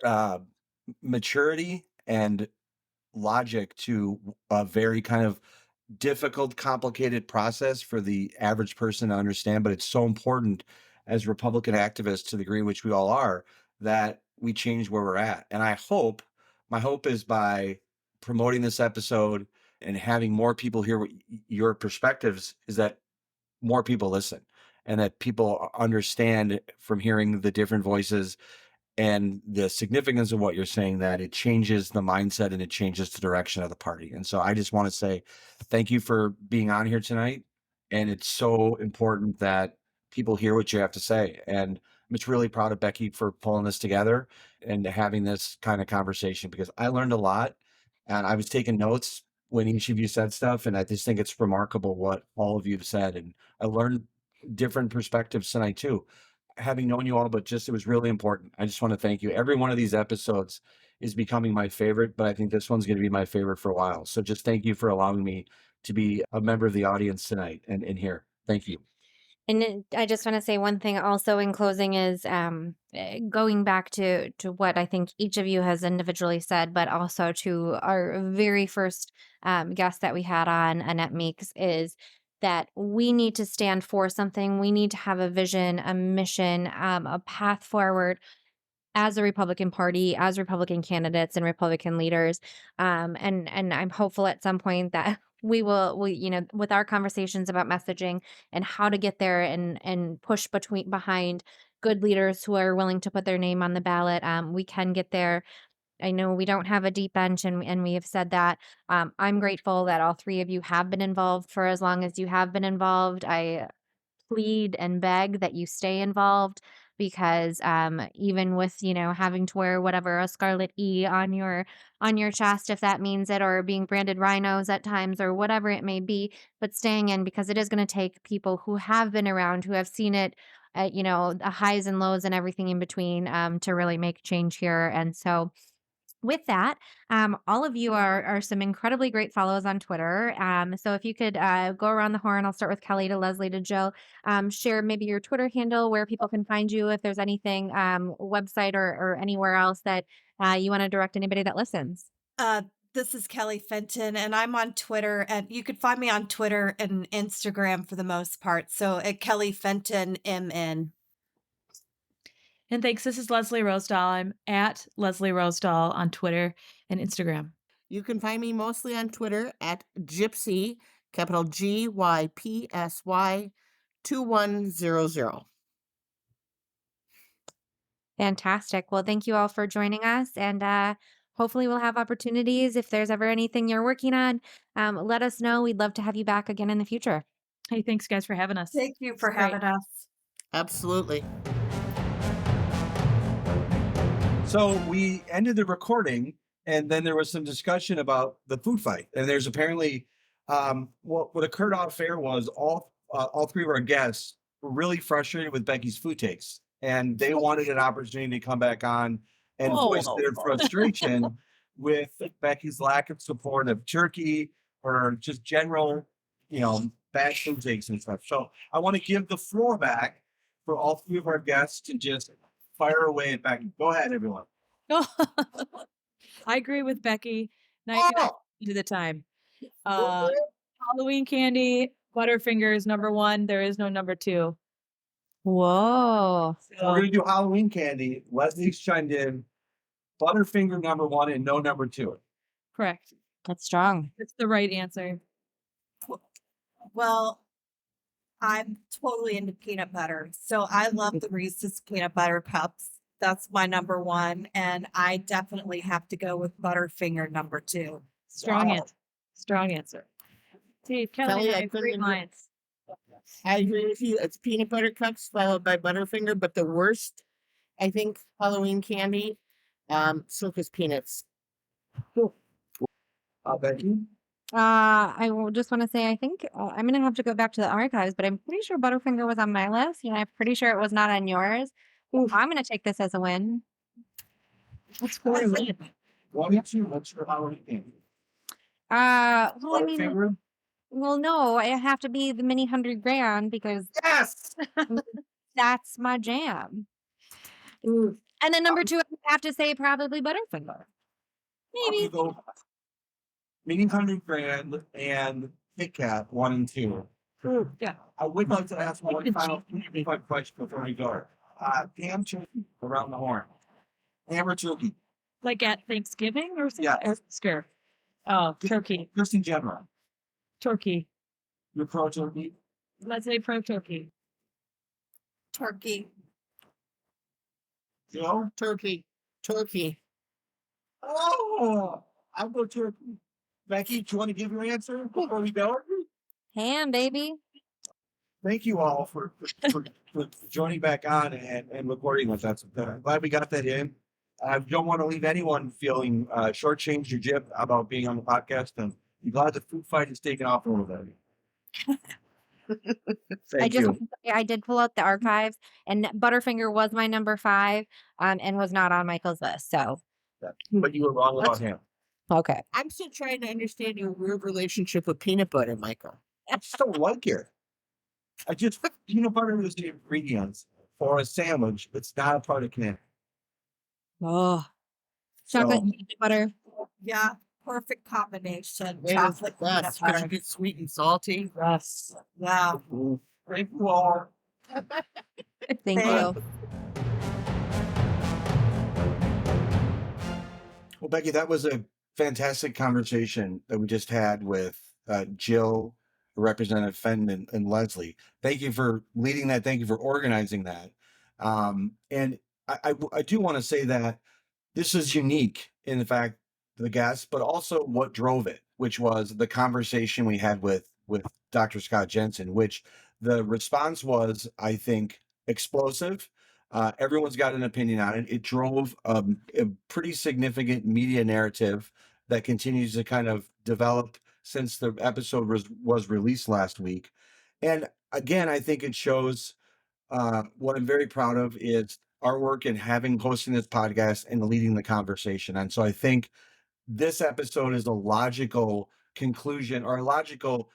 uh, maturity and logic to a very kind of difficult, complicated process for the average person to understand. But it's so important as Republican activists, to the degree in which we all are, that we change where we're at. And my hope is by promoting this episode and having more people hear what your perspectives is, that more people listen and that people understand from hearing the different voices and the significance of what you're saying, that it changes the mindset and it changes the direction of the party. And so I just want to say thank you for being on here tonight. And it's so important that people hear what you have to say. And I'm just really proud of Becky for pulling this together and having this kind of conversation, because I learned a lot and I was taking notes when each of you said stuff. And I just think it's remarkable what all of you have said. And I learned different perspectives tonight too, having known you all, but just, it was really important. I just want to thank you. Every one of these episodes is becoming my favorite, but I think this one's going to be my favorite for a while. So just thank you for allowing me to be a member of the audience tonight and here. Thank you. And I just want to say one thing also in closing is going back to what I think each of you has individually said, but also to our very first guest that we had on, Annette Meeks, is that we need to stand for something. We need to have a vision, a mission, a path forward as a Republican Party, as Republican candidates and Republican leaders. And I'm hopeful at some point that we, with our conversations about messaging and how to get there and push behind good leaders who are willing to put their name on the ballot, we can get there. I know we don't have a deep bench, and we have said that. I'm grateful that all three of you have been involved for as long as you have been involved. I plead and beg that you stay involved, because even with having to wear whatever, a scarlet E on your chest, if that means it, or being branded rhinos at times, or whatever it may be, but staying in, because it is going to take people who have been around, who have seen it, the highs and lows and everything in between, to really make change here. And so with that, all of you are some incredibly great follows on Twitter. So if you could go around the horn, I'll start with Kelly to Leslie to Jill. Share maybe your Twitter handle, where people can find you, if there's anything, website or anywhere else that you want to direct anybody that listens. This is Kelly Fenton, and I'm on Twitter, and you can find me on Twitter and Instagram for the most part. So at Kelly Fenton MN. And thanks. This is Leslie Rosedahl. I'm at Leslie Rosedahl on Twitter and Instagram. You can find me mostly on Twitter at Gypsy, capital GYPSY 2100. Fantastic. Well, thank you all for joining us, and hopefully we'll have opportunities. If there's ever anything you're working on, let us know. We'd love to have you back again in the future. Hey, thanks guys for having us. Thank you for It's great. having us. Absolutely. So we ended the recording, and then there was some discussion about the food fight. And there's apparently what occurred off air was all three of our guests were really frustrated with Becky's food takes, and they wanted an opportunity to come back on and voice their frustration with Becky's lack of support of turkey, or just general, bad food takes and stuff. So I want to give the floor back for all three of our guests to just fire away at Becky. Go ahead, everyone. I agree with Becky. Night to the time. Halloween candy, Butterfingers, number one. There is no number two. Whoa. So we're gonna do Halloween candy. Leslie's chimed in. Butterfinger number one and no number two. Correct. That's strong. That's the right answer. Well, I'm totally into peanut butter. So I love the Reese's peanut butter cups. That's my number one. And I definitely have to go with Butterfinger number two. Strong answer. Strong answer. See, Kelly, I have great minds. I agree with you. It's peanut butter cups followed by Butterfinger, but the worst, I think, Halloween candy, Circus peanuts. Becky? Just want to say, I think I'm going to have to go back to the archives, but I'm pretty sure Butterfinger was on my list, and I'm pretty sure it was not on yours. Oof, I'm going to take this as a win. that's very late. What's your Halloween? Well, I mean, well, no, I have to be the mini 100 grand because Yes. that's my jam. Ooh, And then number two, I have to say probably Butterfinger. Maybe. Go meaning 100 grand and Kit Kat 1 and 2. ooh, yeah. I would like to ask one final question before we go. Ham turkey around the horn. Ham or turkey? Like at Thanksgiving or something? Yeah. Or scare. Oh, turkey. Just in general. Turkey. You're pro turkey? Let's say pro turkey. Turkey. Joe? Turkey. Turkey. Oh, I'll go turkey. Becky, do you want to give your answer before we go? Ham, baby. Thank you all for joining back on and recording with us. I'm glad we got that in. I don't want to leave anyone feeling shortchanged or gypped about being on the podcast. And I'm glad the food fight is taken off a little bit. Thank you. I did pull out the archives, and Butterfinger was my number 5, and was not on Michael's list. So, But you were wrong about him. okay. I'm still trying to understand your weird relationship with peanut butter, Michael. I just don't like it. Peanut butter is the ingredients for a sandwich. It's not a part of candy. Oh, chocolate and peanut butter. Yeah, perfect combination. It is Chocolate, the peanut best because butter. you get sweet and salty. Yes. Yeah. Thank you all. Thank you. Well, Becky, that was a fantastic conversation that we just had with Jill, Representative Fenton, and Leslie. Thank you for leading that. Thank you for organizing that. And I do want to say that this is unique in the fact the guests, but also what drove it, which was the conversation we had with Dr. Scott Jensen, which the response was, I think, explosive. Everyone's got an opinion on it. It drove a pretty significant media narrative that continues to kind of develop since the episode was released last week. And again, I think it shows what I'm very proud of is our work in having hosting this podcast and leading the conversation. And so I think this episode is a logical conclusion or a logical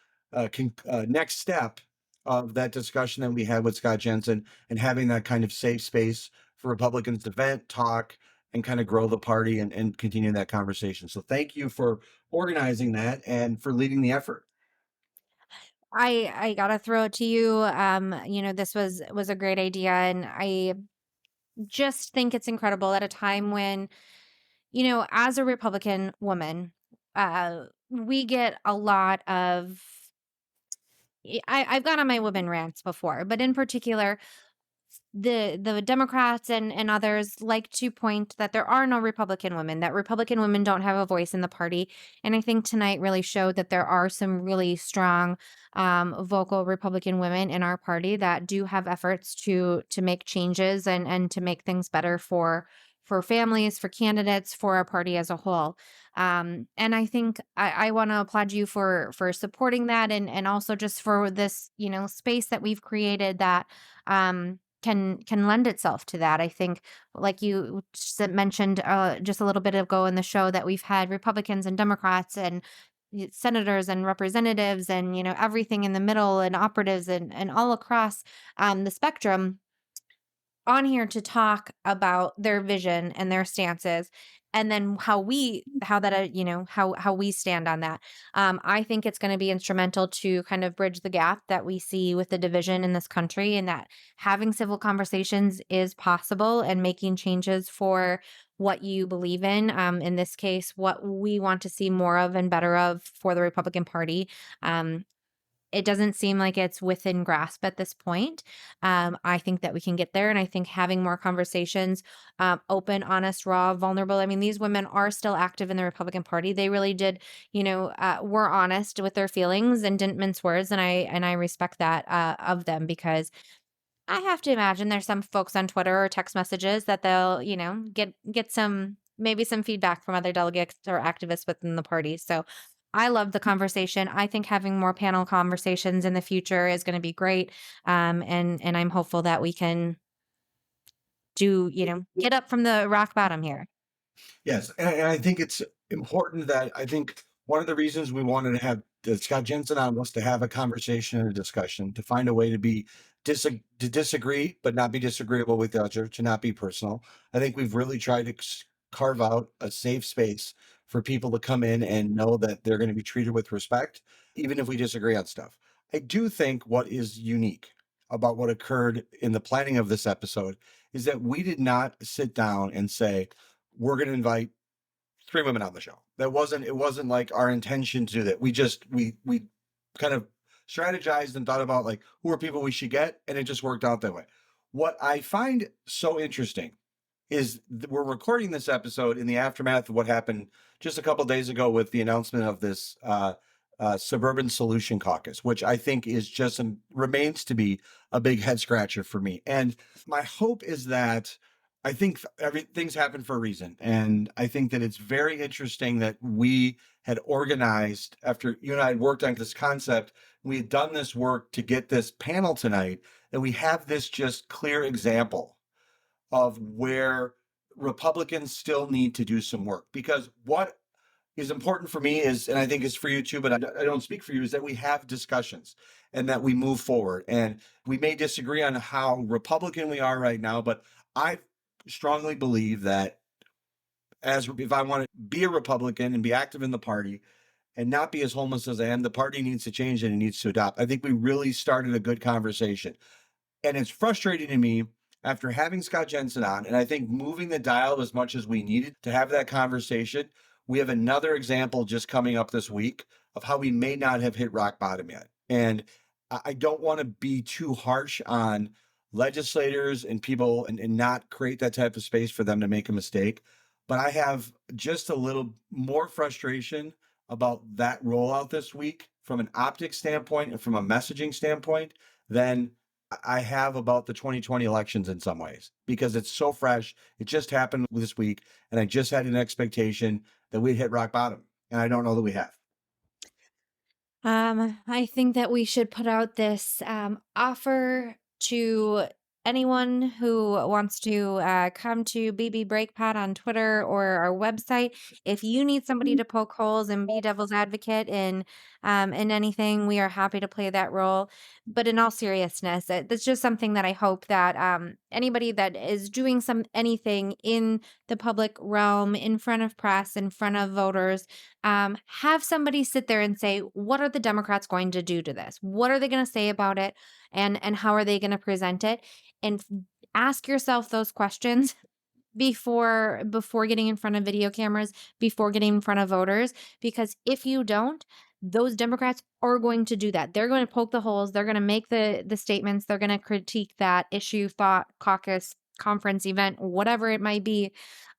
next step of that discussion that we had with Scott Jensen and having that kind of safe space for Republicans to vent, talk, and kind of grow the party and continue that conversation. So thank you for organizing that and for leading the effort. I gotta throw it to you. This was a great idea, and I just think it's incredible at a time when, as a Republican woman, we get a lot of. I've gone on my women rants before, but in particular, the Democrats and others like to point that there are no Republican women, that Republican women don't have a voice in the party. And I think tonight really showed that there are some really strong, vocal Republican women in our party that do have efforts to make changes and to make things better for families, for candidates, for our party as a whole. And I think I want to applaud you for supporting that and also just for this, space that we've created that can lend itself to that. I think, like you mentioned just a little bit ago in the show, that we've had Republicans and Democrats and senators and representatives and everything in the middle and operatives and all across the spectrum on here to talk about their vision and their stances, and then how we stand on that. I think it's going to be instrumental to kind of bridge the gap that we see with the division in this country, and that having civil conversations is possible and making changes for what you believe in this case, what we want to see more of and better of for the Republican Party. It doesn't seem like it's within grasp at this point. I think that we can get there. And I think having more conversations, open, honest, raw, vulnerable. I mean, these women are still active in the Republican Party. They really did, were honest with their feelings and didn't mince words. And I respect that of them, because I have to imagine there's some folks on Twitter or text messages that they'll, get maybe some feedback from other delegates or activists within the party. So I love the conversation. I think having more panel conversations in the future is going to be great. And I'm hopeful that we can get up from the rock bottom here. Yes, and I think it's important that I think one of the reasons we wanted to have Scott Jensen on was to have a conversation and a discussion, to find a way to be to disagree, but not be disagreeable with the other, to not be personal. I think we've really tried to carve out a safe space for people to come in and know that they're going to be treated with respect, even if we disagree on stuff. I do think what is unique about what occurred in the planning of this episode is that we did not sit down and say, we're going to invite three women on the show. It wasn't like our intention to do that. We kind of strategized and thought about like who are people we should get, and it just worked out that way. What I find so interesting is we're recording this episode in the aftermath of what happened just a couple of days ago with the announcement of this Suburban Solution Caucus, which I think is just remains to be a big head scratcher for me. And my hope is that I think everything's happened for a reason. And I think that it's very interesting that we had organized, after you and I had worked on this concept, we had done this work to get this panel tonight, and we have this just clear example of where Republicans still need to do some work. Because what is important for me is, and I think it's for you too, but I don't speak for you, is that we have discussions and that we move forward. And we may disagree on how Republican we are right now, but I strongly believe that if I want to be a Republican and be active in the party and not be as homeless as I am, the party needs to change and it needs to adopt. I think we really started a good conversation. And it's frustrating to me after having Scott Jensen on, and I think moving the dial as much as we needed to have that conversation. We have another example just coming up this week of how we may not have hit rock bottom yet. And I don't want to be too harsh on legislators and people and not create that type of space for them to make a mistake. But I have just a little more frustration about that rollout this week from an optics standpoint and from a messaging standpoint than I have about the 2020 elections in some ways, because it's so fresh. It just happened this week, and I just had an expectation that we'd hit rock bottom, and I don't know that we have. I think that we should put out this offer to anyone who wants to come to BB Breakpot on Twitter or our website. If you need somebody to poke holes and be devil's advocate in anything, we are happy to play that role. But in all seriousness, that's just something that I hope that anybody that is doing anything in the public realm, in front of press, in front of voters, have somebody sit there and say, what are the Democrats going to do to this? What are they going to say about it? And how are they going to present it? And ask yourself those questions before getting in front of video cameras, before getting in front of voters, because if you don't, those Democrats are going to do that. They're going to poke the holes. They're going to make the statements. They're going to critique that issue, thought, caucus, conference, event, whatever it might be.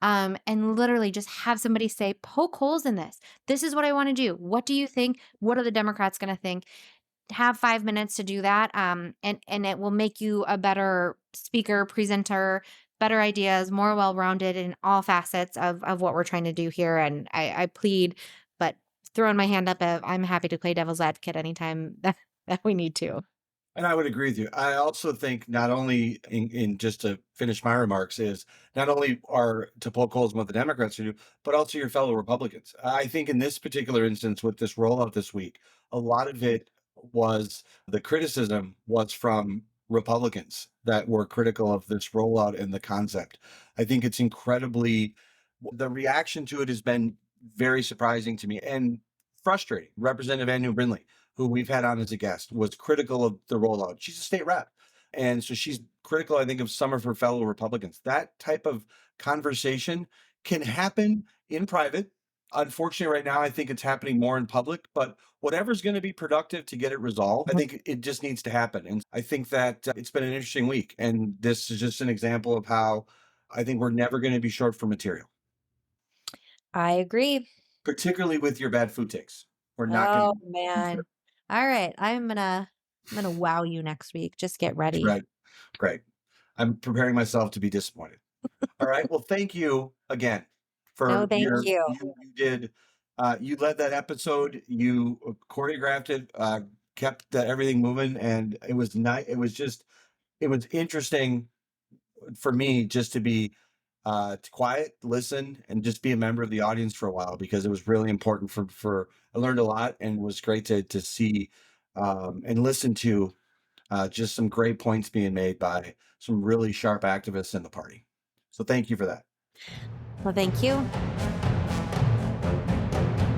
And literally just have somebody say, poke holes in this. This is what I want to do. What do you think? What are the Democrats going to think? Have 5 minutes to do that. And it will make you a better speaker, presenter, better ideas, more well-rounded in all facets of what we're trying to do here. And I plead, but throwing my hand up, I'm happy to play devil's advocate anytime that we need to. And I would agree with you. I also think not only in just to finish my remarks is not only are to poke holes in what the Democrats do, but also your fellow Republicans. I think in this particular instance with this rollout this week, a lot of it was the criticism was from Republicans that were critical of this rollout and the concept. I think it's the reaction to it has been very surprising to me and frustrating. Representative Anu Brindley, who we've had on as a guest, was critical of the rollout. She's a state rep. And so she's critical, I think, of some of her fellow Republicans. That type of conversation can happen in private. Unfortunately, right now, I think it's happening more in public, but whatever's going to be productive to get it resolved, I think it just needs to happen. And I think that it's been an interesting week. And this is just an example of how I think we're never going to be short for material, I agree. particularly with your bad food takes. We're not going Oh man. All right. I'm gonna wow you next week. Just get ready. Right. Great. I'm preparing myself to be disappointed. All right. Well, thank you again No, for thank you. you did You led that episode. You choreographed it, kept everything moving, and it was nice. It was interesting for me just to be quiet, listen, and just be a member of the audience for a while, because it was really important for I learned a lot, and it was great to see and listen to just some great points being made by some really sharp activists in the party. So thank you for that. Well, thank you.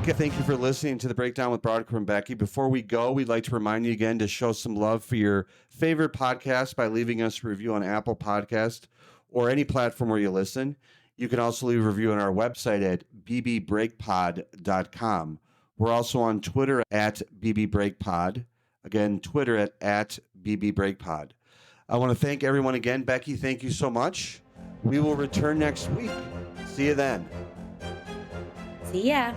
Okay, thank you for listening to the Breakdown with Brodkorb and Becky. Before we go, we'd like to remind you again to show some love for your favorite podcast by leaving us a review on Apple Podcast or any platform where you listen. You can also leave a review on our website at bbreakpod.com. We're also on Twitter at bbreakpod. Again, Twitter at bbreakpod. I want to thank everyone again. Becky, thank you so much. We will return next week. See you then. See ya.